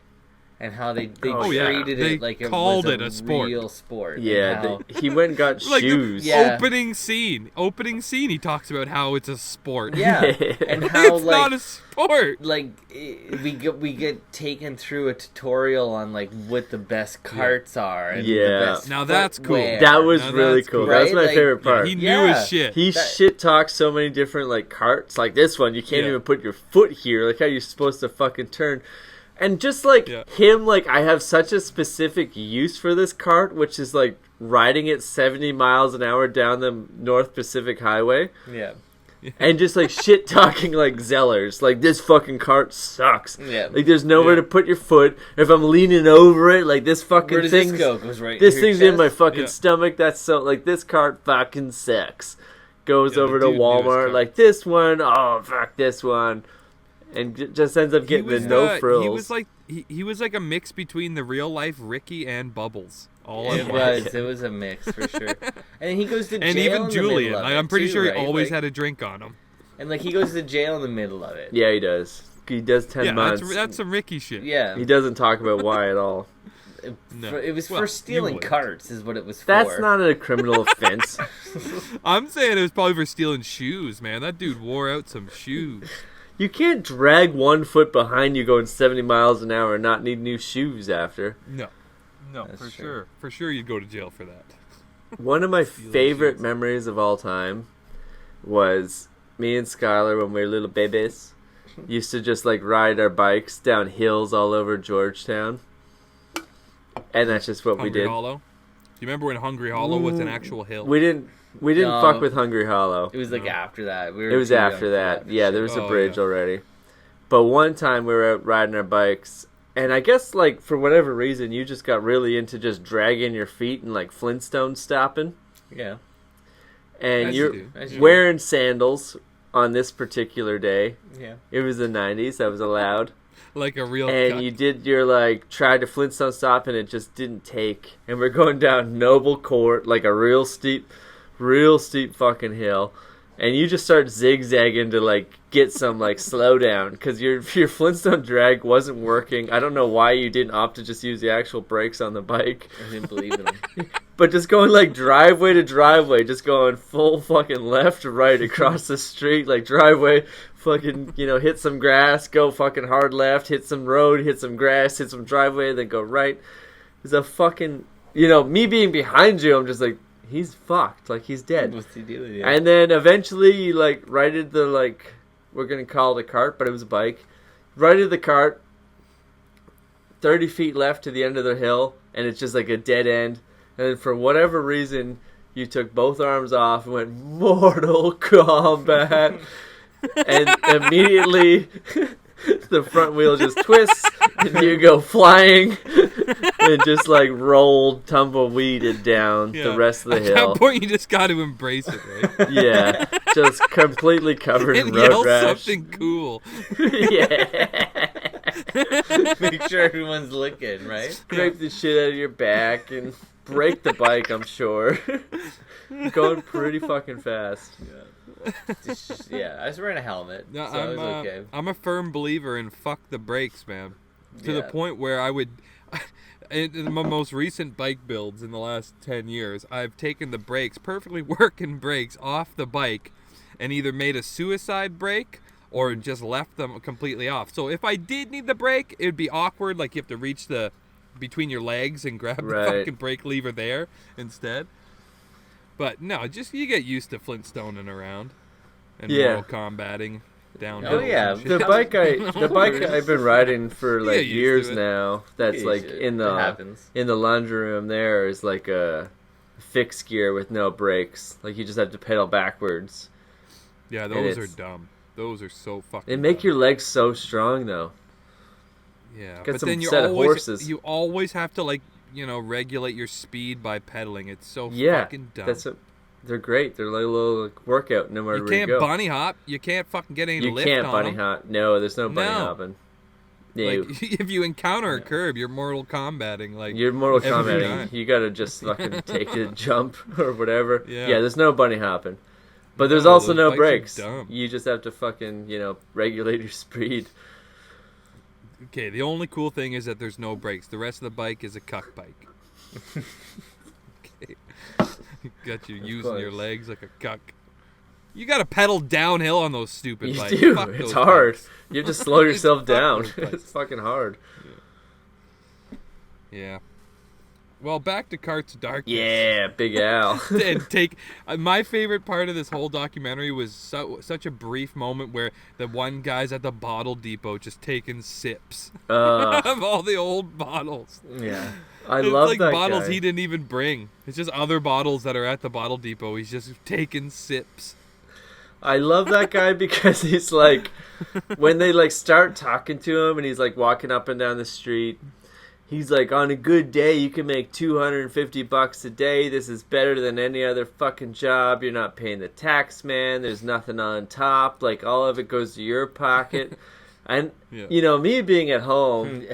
And how they Oh, yeah. treated They it like it called was it a sport. real sport. and Yeah, how- he went and got Like shoes. the Yeah. opening scene. He talks about how it's a sport. yeah, and how It's like not a sport. we get taken through a tutorial on like what the best carts are and Yeah. the best Now that's cool. footwear. That was Now really that's cool. cool. That was Right? my Like, favorite Yeah, part. he knew Yeah. his shit. He That- shit talks so many different like carts. Like this one, you can't Yeah. even put your foot here. Like how you're supposed to fucking turn. And just like Yeah. him, like I have such a specific use for this cart, which is like riding it 70 miles an hour down the North Pacific Highway, Yeah. and just like shit talking like Zellers. Like this fucking cart sucks. Yeah. Like there's nowhere Yeah. to put your foot. If I'm leaning over it, like this fucking Where does thing's this go? Goes right. this in your thing's in my chest? fucking Yeah. stomach. That's so like this cart fucking sucks. Goes Yeah, over the to dude knew his Walmart cart. like this one. Oh fuck this one, and just ends up getting the no frills. He was like a mix between the real life Ricky and Bubbles. All at It once. was a mix for sure. And he goes to jail And even in the Julian. middle of Like, it, I'm pretty too, sure right? he always Like- had a drink on him. And like he goes to jail in the middle of it. Yeah, he does. He does 10 Yeah, months. that's some Ricky shit. Yeah. He doesn't talk about why at all. No. It was Well, for you stealing wouldn't. carts, is what it was for. That's not a criminal offense. I'm saying it was probably for stealing shoes, man. That dude wore out some shoes. You can't drag 1 foot behind you going 70 miles an hour and not need new shoes after. No, That's for true. sure. For sure, you'd go to jail for that. One of my favorite shoes. memories of all time was me and Skyler when we were little babies. Used to just like ride our bikes down hills all over Georgetown. And that's just what Hungry we did. Hollow. Do you remember when Hungry Hollow was an actual hill? We didn't No. fuck with Hungry Hollow. It was like after that. We were It was too young after for that. for Yeah, shit. there was a Oh, bridge yeah. already. But one time we were out riding our bikes, and I guess like for whatever reason you just got really into just dragging your feet and like Flintstone stopping, Yeah. and As you you're do. As you do. wearing sandals on this particular day. Yeah. It was the 90s, that was allowed. Like a real And cut. you did your like tried to Flintstone stop and it just didn't take. And we're going down Noble Court, like a real steep fucking hill. And you just start zigzagging to like get some like slow down because your Flintstone drag wasn't working. I don't know why you didn't opt to just use the actual brakes on the bike, I didn't believe in him. but just going like driveway to driveway, just going full fucking left to right across the street, like driveway, fucking hit some grass, go fucking hard left, hit some road, hit some grass, hit some driveway, then go right. It's a fucking me being behind you, I'm just like. He's fucked. Like, he's dead. What's he doing? And then eventually you, like, righted the, like, we're going to call it a cart, but it was a bike. Righted the cart, 30 feet left to the end of the hill, and it's just like a dead end. And then for whatever reason, you took both arms off and went, Mortal Kombat. And immediately the front wheel just twists, and you go flying. and just like rolled tumbleweeded down the rest of the hill. At that point, you just got to embrace it, right? Yeah, just completely covered in And road yell rash. something cool. Yeah. Make sure everyone's looking, right? Scrape the shit out of your back and break the bike, I'm sure. Going pretty fucking fast. Yeah, I was wearing a helmet, No, so it was okay. I'm a firm believer in fuck the brakes, man. To the Yeah. point where I would, in my most recent bike builds in the last 10 years, I've taken the brakes, perfectly working brakes, off the bike and either made a suicide brake or just left them completely off. So if I did need the brake, it would be awkward, like you have to reach between your legs and grab the fucking brake lever there instead. But no, just you get used to Flintstoning around and Mortal Kombating downhill. Oh, yeah. and shit. The bike I've been riding for like used to years it. now. That's Yeah, like it in the happens. laundry room. There is like a fixed gear with no brakes. Like you just have to pedal backwards. Yeah, And those are it's- dumb. Those are so fucking. They make dumb. your legs so strong though. Yeah, Got but some then you set of always horses. you always have to regulate your speed by pedaling. It's so Yeah, fucking dumb. they're great. They're like a little workout no matter You where you can't go. bunny hop. You can't fucking get any You lift can't on bunny 'em. hop. No, there's no bunny No. hopping. No, Like if you encounter a curb, you're Mortal Kombating. Like you're Mortal every Kombat. time. You gotta just fucking take a jump or whatever. Yeah. Yeah, there's no bunny hopping. But there's No, also those no bikes are brakes. dumb. You just have to fucking, regulate your speed. Okay, the only cool thing is that there's no brakes. The rest of the bike is a cuck bike. Okay. Got you using your course. legs like a cuck. You gotta pedal downhill on those stupid You bikes. do. Fuck It's those hard. bikes. You have to slow yourself Fuck down. those bikes. It's fucking hard. Yeah. Well, back to Cart's Darkness. Yeah, Big Al. And take my favorite part of this whole documentary was such a brief moment where the one guy's at the bottle depot just taking sips of all the old bottles. Yeah. I It's love like that bottles guy. he didn't even bring. It's just other bottles that are at the bottle depot. He's just taking sips. I love that guy because he's like, when they like start talking to him and he's like walking up and down the street, he's like, on a good day you can make $250 a day. This is better than any other fucking job. You're not paying the tax man. There's nothing on top. Like all of it goes to your pocket. And Yeah. me being at home,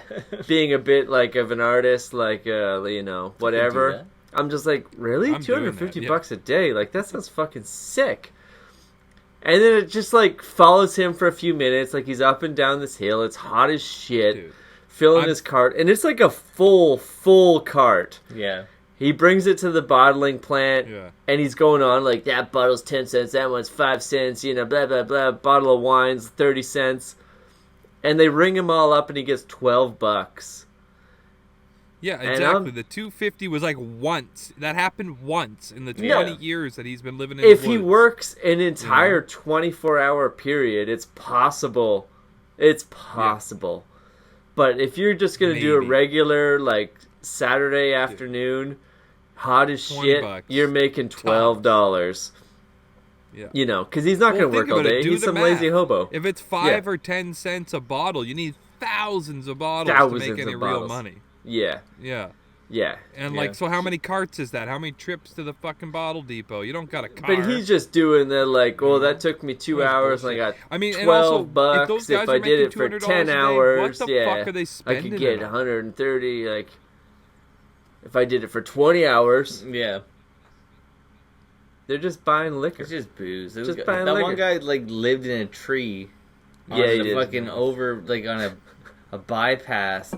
being a bit like of an artist, like whatever. that. I'm just like, really? I'm doing $250 that, yeah. bucks a day? Like that sounds fucking sick. And then it just like follows him for a few minutes, like he's up and down this hill. It's hot as shit. Dude. Filling I'm- his cart, and it's like a full cart. Yeah. He brings it to the bottling plant, Yeah. and he's going on like, that bottle's 10 cents, that one's 5 cents, blah, blah, blah. Bottle of wine's 30 cents. And they ring him all up, and he gets $12. Yeah, And exactly. The 250 was like once. That happened once in the 20 Yeah. years that he's been living in If the he woods. works an entire 24-hour period, it's possible. It's possible. But if you're just going to do a Maybe. regular, like, Saturday afternoon, hot as 20 shit, bucks. you're making $12. Yeah. Because he's not Well, going to work think all about it. day. Do He's the some math. lazy hobo. If it's 5 or 10 cents a bottle, you need thousands of bottles Thousands to make any of real bottles. money. Yeah. Yeah. Yeah. And Yeah. so how many carts is that? How many trips to the fucking bottle depot? You don't got a car. But he's just doing the, like, well, that took me 2 That's hours, and I bullshit. got I mean, and 12 also, bucks if those guys I are did making it for $200 10 a day, hours. what the yeah. fuck are they I spending could get it on? 130, like, if I did it for 20 hours, Yeah. they're just buying liquor. It's just booze. It Just was, buying that liquor. one guy like lived in a tree. Yeah, on he the did. fucking over like on a bypass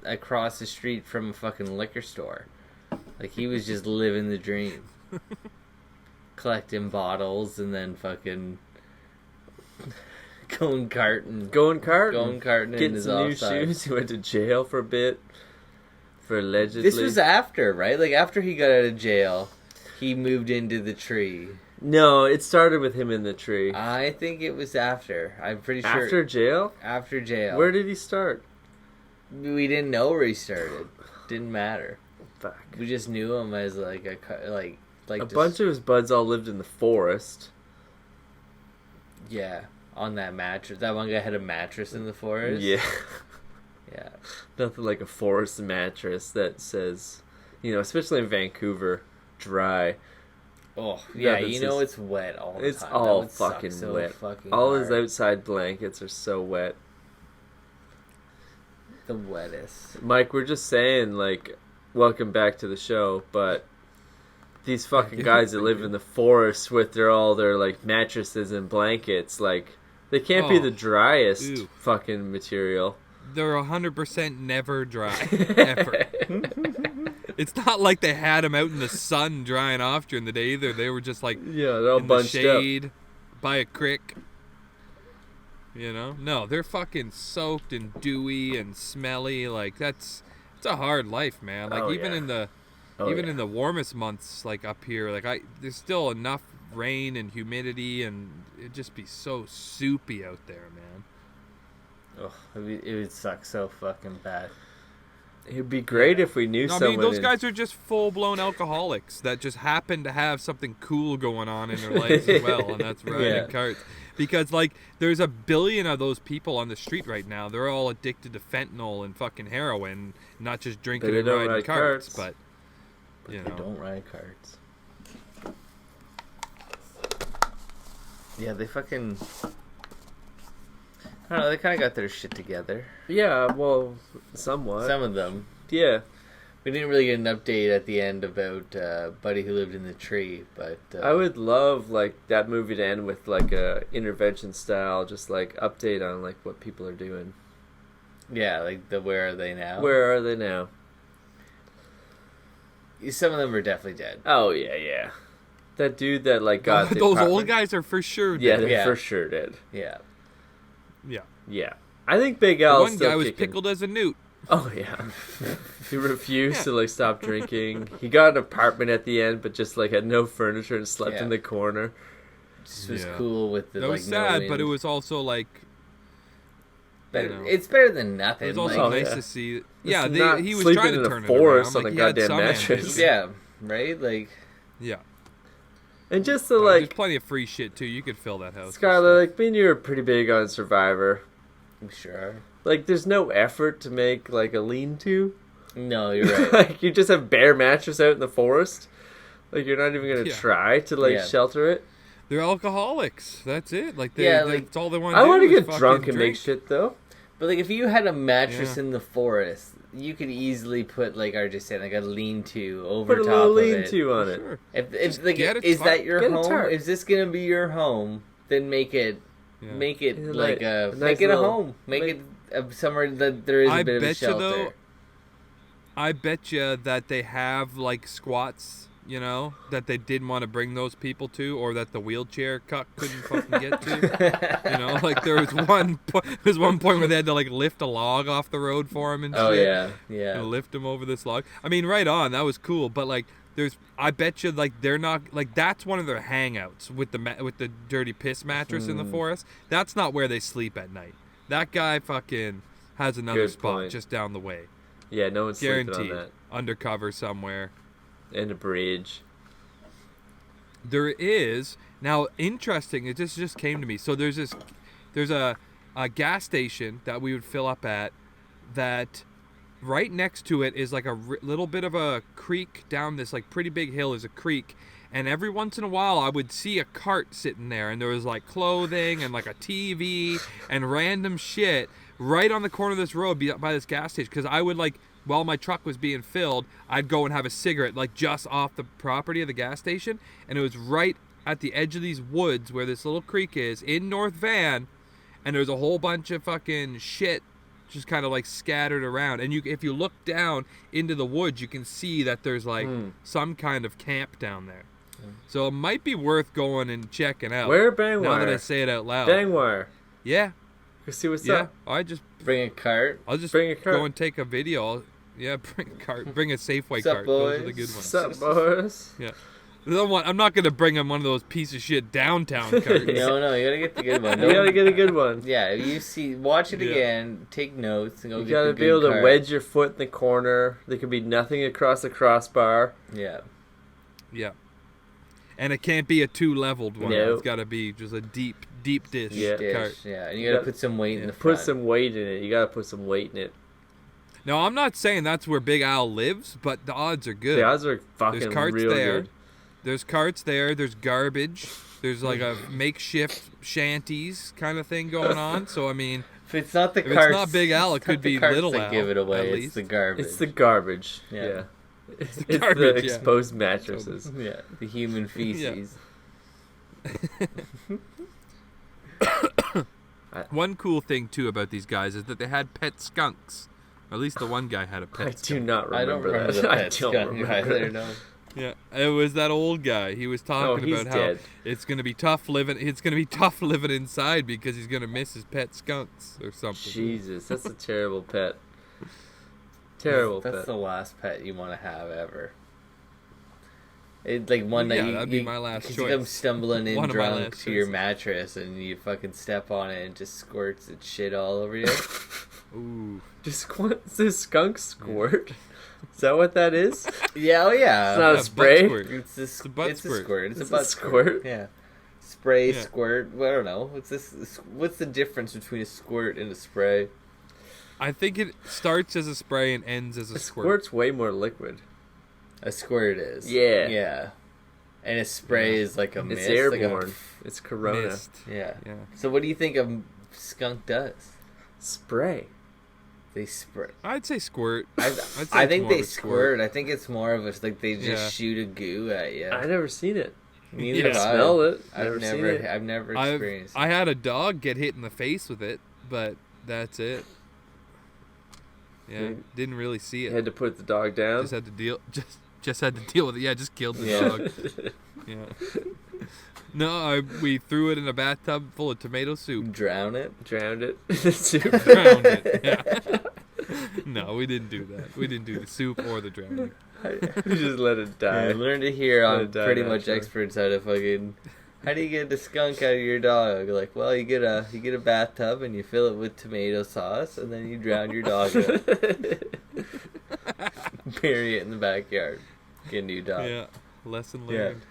across the street from a fucking liquor store. Like he was just living the dream, collecting bottles and then fucking going carting in Getting his some new offside. shoes. He went to jail for a bit. For allegedly. This was after, right? Like after he got out of jail, he moved into the tree. No, it started with him in the tree. I think it was after. I'm pretty sure After jail? after jail. Where did he start? We didn't know where he started. Didn't matter. Fuck. We just knew him as like A bunch of his buds all lived in the forest. yeah, on that mattress. That one guy had a mattress in the forest. Yeah. Yeah. Nothing like a forest mattress that says, especially in Vancouver, dry. Oh, yeah, Nothing you know says- it's wet all the It's time. all That would suck fucking so wet. fucking All hard. his outside blankets are so wet. The wettest. Mike, we're just saying, like, welcome back to the show, but these fucking guys that live in the forest with all their like mattresses and blankets, like, they can't be Oh, the driest ew. fucking material. They're 100% never dry. Ever. It's not like they had them out in the sun drying off during the day either. They were just like Yeah, they're all in the bunched up. shade by a creek. No, they're fucking soaked and dewy and smelly. Like it's a hard life, man. Like Oh, even yeah. in the in the warmest months, like up here, like there's still enough rain and humidity, and it'd just be so soupy out there, man. Oh, it would suck so fucking bad. It'd be great if we knew No, I someone. mean, those guys are just full-blown alcoholics that just happen to have something cool going on in their lives as well, and that's riding Yeah. carts. Because, like, there's a billion of those people on the street right now. They're all addicted to fentanyl and fucking heroin, not just drinking But they and don't riding ride carts. carts. But, They don't ride carts. Yeah, they fucking... I don't know, they kind of got their shit together. Yeah, well, somewhat. Some of them. Yeah. We didn't really get an update at the end about Buddy Who Lived in the Tree, but... I would love, like, that movie to end with, like, a intervention style, just, like, update on, like, what people are doing. Yeah, like the Where Are They Now? Where are they now? Some of them are definitely dead. Oh, yeah. That dude that, like, got the those apartment- old guys are for sure Yeah, dead. they're Yeah. for sure dead. Yeah. Yeah. Yeah. I think Big Al One still guy was kicking. pickled as a newt. Oh, yeah. He refused to, like, stop drinking. He got an apartment at the end, but just, like, had no furniture and slept Yeah. in the corner. Just was Yeah. cool with the, That was like, no sad, wind. but it was also, like, Better, you know. it's better than it nothing. was also like, Oh, nice yeah. to see. It's Yeah, not he was sleeping trying to in a turn it forest around. on a Like, he had goddamn some mattress. ambition. yeah, right? Like, Yeah. And just to, There's like, plenty of free shit, too. You could fill that house. Skyler, like, me and you are pretty big on Survivor. I'm sure. Like, there's no effort to make, like, a lean-to. No, you're right. Like, you just have bare mattress out in the forest. Like, you're not even going to Yeah. try to, like, Yeah. shelter it. They're alcoholics. That's it. Like, Yeah, like, that's all they want to I do. want to is get fucking drunk and drink. make shit, though. But, like, if you had a mattress Yeah. in the forest, you could easily put, like RJ said, like a lean-to over Put a top little of it. lean-to on it. Sure. If like, get a is tarp. that your Get a home? tarp. Is this gonna be your home? Then make it, Yeah. make it Is it like like a, a nice make it a little- home. Make make- it somewhere that there is a I bit of a bet you, shelter. though, I bet you that they have like squats, that they didn't want to bring those people to, or that the wheelchair cuck couldn't fucking get to. Like there was one point where they had to like lift a log off the road for him and Oh shit. yeah, yeah. And lift him over this log. I mean, right on, that was cool. But like, I bet you like they're not like that's one of their hangouts with the dirty piss mattress in the forest. That's not where they sleep at night. That guy fucking has another Good spot point. just down the way. Yeah, no one's sleeping Guaranteed. on that. Undercover somewhere. And a bridge. There is now interesting. It just came to me. So there's a gas station that we would fill up at. That right next to it is like a little bit of a creek down this like pretty big hill. Is a creek, and every once in a while I would see a cart sitting there, and there was like clothing and like a TV and random shit right on the corner of this road by this gas station. Because I would like. While my truck was being filled, I'd go and have a cigarette, like just off the property of the gas station, and it was right at the edge of these woods where this little creek is in North Van, and there's a whole bunch of fucking shit just kind of like scattered around. And if you look down into the woods, you can see that there's like some kind of camp down there. So it might be worth going and checking out. Where Bangwire? Now that I say it out loud. Bangwire. Yeah, Go see what's yeah. up. I just Bring a cart. I'll just Bring a cart. go and take a video. Yeah, bring a cart. Bring a Safeway Sup, cart. Those are the boys? good ones. What's up, boys? Yeah. I'm not going to bring him one of those piece of shit downtown carts. No, you gotta get the good one. You gotta get a good one. Yeah, if you watch it Yeah. again, take notes, and go You get gotta the be good able to cart. wedge your foot in the corner. There could be nothing across the crossbar. Yeah. Yeah. And it can't be a two-leveled one. No. It's got to be just a deep dish Yeah. Dish, cart. yeah, and you gotta Yeah. put some weight in the Put front. some weight in it. You gotta put some weight in it. Now, I'm not saying that's where Big Al lives, but the odds are good. The odds are fucking There's carts real there. good. There's carts there. There's garbage. There's like a makeshift shanties kind of thing going on. So, I mean, If it's not the if carts, it's not Big Al, it it's could not the be carts Little that Al. give it away. at It's least. the garbage. It's the garbage. Yeah. Yeah. It's garbage, the yeah. exposed mattresses. Yeah, the human feces. One cool thing, too, about these guys is that they had pet skunks. Or at least the one guy had a pet I skunk. do not I don't remember remember that. the I pet don't skunk remember either. that. No. Yeah, it was that old guy. He was talking he's about how dead. it's gonna be tough living. It's gonna be tough living inside because he's gonna miss his pet skunks or something. Jesus, that's a terrible pet. Terrible That's pet. the last pet you want to have ever. It's like one Yeah, that that'd be my last 'cause choice. You come stumbling in One of my drunk last to your choices. mattress and you fucking step on it and just squirts its shit all over you. Ooh, Does this skunk squirt? Is that what that is? Yeah, oh yeah. It's not a butt spray? squirt. It's It's a butt It's a squirt. squirt. It's It's a a butt squirt? Yeah. Spray, Yeah. squirt. Well, I don't know. What's this? What's the difference between a squirt and a spray? I think it starts as a spray and ends as a A squirt. squirt's way more liquid. A squirt is. Yeah. Yeah. And a spray Yeah. is like a It's mist. airborne. Like It's Corona. Mist. yeah. Yeah. So what do you think a skunk does? Spray. They spray. I'd say squirt. I say I it's think more of they a squirt. I think it's more of a like they just Yeah. shoot a goo at you. I never seen it. Neither Yeah. have I. Smell it. I've Never seen never, it. I've never I experienced. I had a dog get hit in the face with it, but that's it. Yeah, Mm. didn't really see You it. had to put the dog down. Just had to deal. Just had to deal with it. Yeah, just killed the Yeah. dog. Yeah. No, we threw it in a bathtub full of tomato soup. Drown it. Drowned it. The soup. Drowned it. Yeah. No, we didn't do that. We didn't do the soup or the drowning. We just let it die. I learned to hear Let on it die pretty much naturally. experts how to fucking. How do you get the skunk out of your dog? Like, well, you get a bathtub and you fill it with tomato sauce and then you drown your dog in it. Bury it in the backyard. Get a new dog. Yeah, lesson Yeah. learned.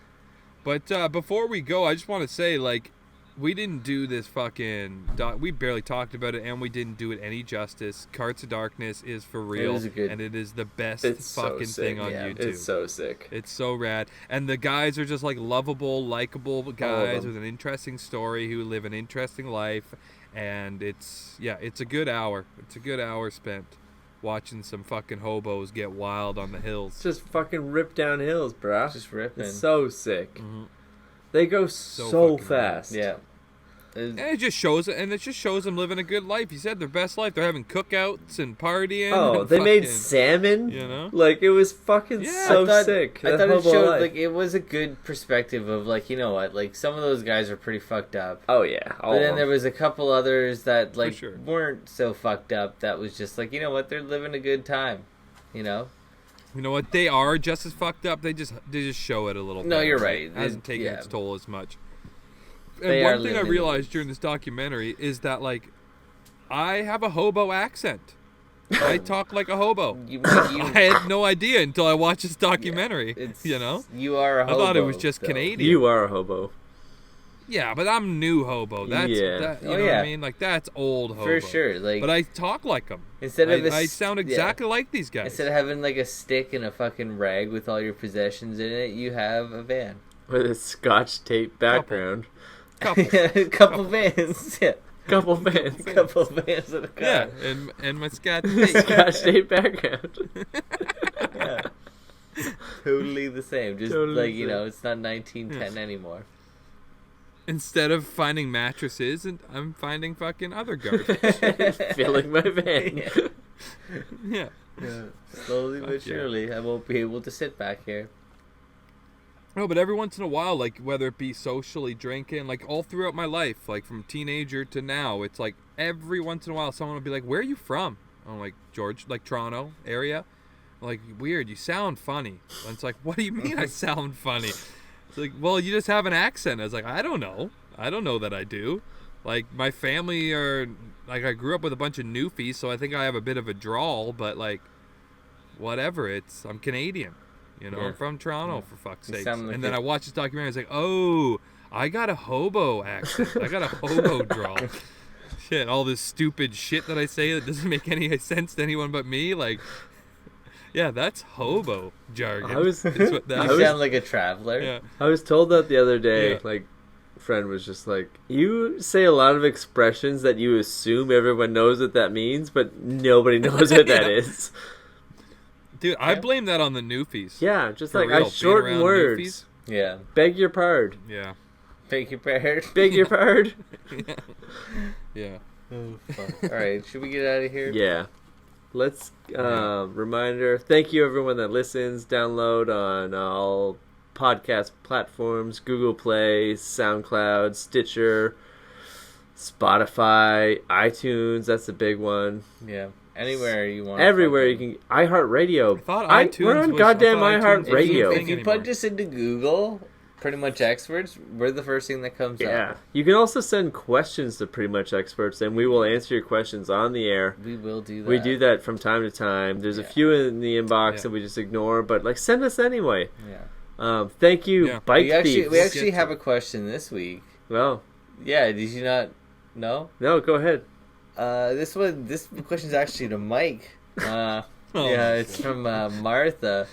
But before we go, I just want to say, like, we didn't do this fucking. We barely talked about it, and we didn't do it any justice. Carts of Darkness is for real, was a good- and it is the best It's so fucking sick. thing on Yeah, YouTube. It's so sick. It's so rad. And the guys are just like lovable, likable guys them. with an interesting story who live an interesting life. And it's a good hour. It's a good hour spent watching some fucking hobos get wild on the It's hills. just fucking rip down hills, bruh. Just ripping. It's so sick. Mhm. They go So so fucking fast. Yeah. And it just shows them living a good life. He said their best life. They're having cookouts and partying. Oh, and they made fucking- salmon. you know? Like it was fucking Yeah, so I thought, sick. I That thought it hobo showed life. like it was a good perspective of like, you know what, like some of those guys are pretty fucked up. Oh yeah. All But then of there them. was a couple others that like sure. weren't so fucked up. That was just like, you know what, they're living a good time. You know? You know what? They are just as fucked up. They just show it a little. No, better. you're right. It hasn't taken Yeah. its toll as much. They And are one thing I living realized during this documentary is that like I have a hobo accent. I talk like a hobo. You, I had no idea until I watched this documentary. it's, You know, you are a I hobo. thought it was just though. Canadian. You are a hobo. Yeah, but I'm new hobo. That's Yeah. that, you Oh, know what yeah. I mean. Like that's old hobo. For sure. Like But I talk like them. instead of I sound exactly like these guys. Instead of having like a stick and a fucking rag with all your possessions in it, you have a van. With a scotch tape background. Couple. a couple vans. Yeah. Couple fans. A couple vans in a car. Yeah, and my scat. Scotch tape background. Yeah. Totally the same. Just Totally like, the you same. know, it's not 1910 anymore. Instead of finding mattresses, and I'm finding fucking other garbage. Filling my van. Yeah. Yeah. Slowly Fuck but yeah. surely, I won't be able to sit back here. No, but every once in a while, like whether it be socially drinking, like all throughout my life, like from teenager to now, it's like every once in a while someone will be like, "Where are you from?" I'm like, "George, like Toronto area." I'm like, weird, you sound funny. And it's like, what do you mean I sound funny? It's like, well, you just have an accent. I was like, I don't know that I do. Like my family are like I grew up with a bunch of newfies, so I think I have a bit of a drawl, but like whatever, I'm Canadian. You know, Yeah. I'm from Toronto, for fuck's You sake. sound like And then a- I watched this documentary. I was like, oh, I got a hobo accent. I got a hobo drawl. shit, all this stupid shit that I say that doesn't make any sense to anyone but me. Like, yeah, that's hobo jargon. I was- is what that You is. sound like a traveler. Yeah. I was told that the other day, Yeah. like, a friend was just like, you say a lot of expressions that you assume everyone knows what that means, but nobody knows what that is. Dude, I blame that on the Newfies. Yeah, just For like, real, I being shorten around words. Newfies. Yeah. Beg your pardon. Yeah. Thank you, Baird. Beg your pardon. Yeah. Oh, fuck. All right, should we get out of here? Yeah. Let's, reminder, thank you everyone that listens, download on all podcast platforms, Google Play, SoundCloud, Stitcher, Spotify, iTunes, that's a big one. Yeah. Anywhere you want. Everywhere you can, iHeartRadio. I thought We're iTunes on was- goddamn I thought iTunes was iHeartRadio. thing If you anymore. put this into Google, Pretty Much Experts, we're the first thing that comes Yeah. up. You can also send questions to Pretty Much Experts, and we will answer your questions on the air. We will do that. We do that from time to time. There's a Yeah. few in the inbox Yeah. that we just ignore, but like send us anyway. Yeah. Thank you, Yeah. Bike We actually, Theifs. we actually Get to have it. a question this week. Well, Yeah, did you not know? no, go ahead. This question's actually to Mike. Oh. Yeah, it's from Martha.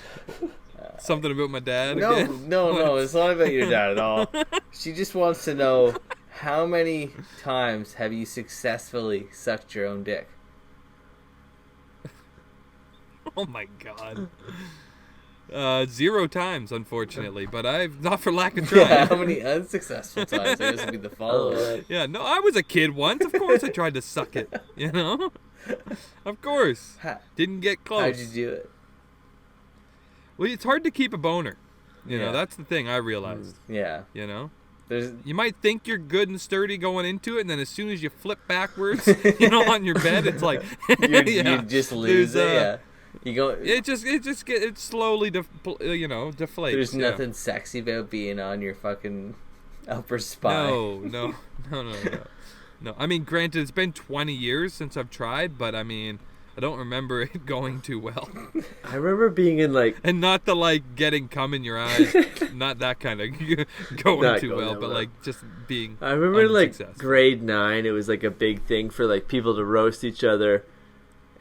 Something about my dad No, again? no, it's not about your dad at all. She just wants to know, how many times have you successfully sucked your own dick? Oh my god. 0 times, unfortunately, but I've not for lack of Yeah, trying. how many unsuccessful times? I guess would be the follow-up. Yeah, no, I was a kid once. Of course I tried to suck it, you know? Of course. Didn't get close. How'd you do it? Well, it's hard to keep a boner. You know, Yeah. that's the thing I realized, Yeah. you know? There's You might think you're good and sturdy going into it, and then as soon as you flip backwards, you know, on your bed, it's like, you yeah, just lose there's, it. Yeah. You go. it slowly, deflates. There's yeah. nothing sexy about being on your fucking upper spine. No. I mean, granted, it's been 20 years since I've tried, but I mean, I don't remember it going too well. I remember being in like And not the like getting cum in your eyes, not that kind of going Not too going well, that but well. like just being. I remember in like unsuccessful. grade 9, it was like a big thing for like people to roast each other,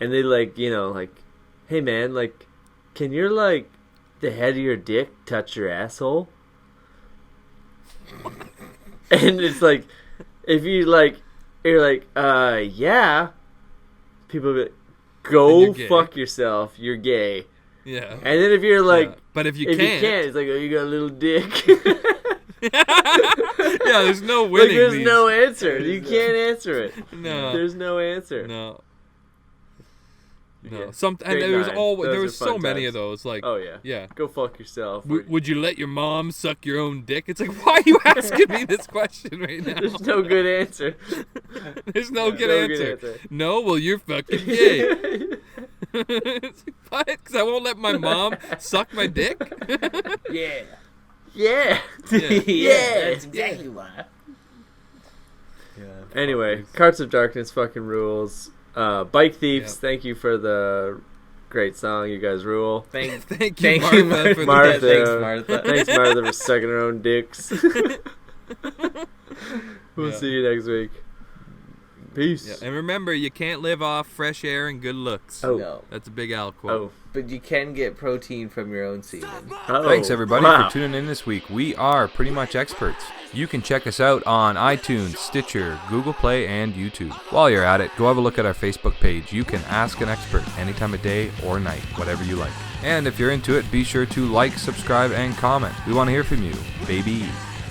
and they like, you know, like, hey man, like, can your like the head of your dick touch your asshole? And it's like, if you like, you're like, yeah. People be like, Then go you're gay. fuck yourself, you're gay. Yeah. And then if you're like, Yeah. But if you if can't, you can't, it's like, oh, you got a little dick. yeah, there's no Like, winning. there's these. no answer. You can't answer it. No. There's no answer. No. No. Yeah. And Grade there was 9. all Those there are was so fun many times. of those. Like, Oh yeah. yeah. Go fuck yourself. Would you let your mom suck your own dick? It's like, why are you asking me this question right now? There's no good answer. There's no good No good answer. answer. No, well, you're fucking gay. It's like, what? Because I won't let my mom suck my dick? Yeah. Yeah. Yeah. That's exactly why. Yeah. Anyway, Carts of Darkness fucking rules. Bike Thieves, Yep. thank you for the great song. You guys rule. Thank Thank you, Thank you, Martha, for the Martha. Thanks, Martha. Thanks, Martha, for sucking her own dicks. We'll Yeah. see you next week. Peace. Yeah, and remember, you can't live off fresh air and good looks. Oh. No. That's a big Al quote. Oh. But you can get protein from your own semen. Oh. Thanks everybody Wow. for tuning in this week. We are Pretty Much Experts. You can check us out on iTunes, Stitcher, Google Play, and YouTube. While you're at it, go have a look at our Facebook page. You can ask an expert any time of day or night, whatever you like. And if you're into it, be sure to like, subscribe, and comment. We want to hear from you, baby.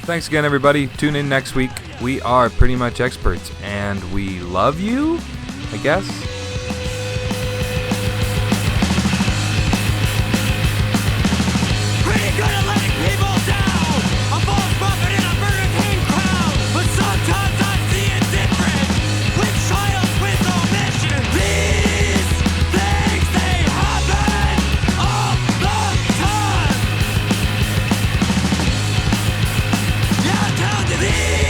Thanks again, everybody. Tune in next week. We are Pretty Much Experts, and we love you, I guess. Pretty good at letting people down. A false prophet in a Burger King crowd. But sometimes I see it different. With trials, with omission. These things, they happen all the time. Yeah, I'm down to these.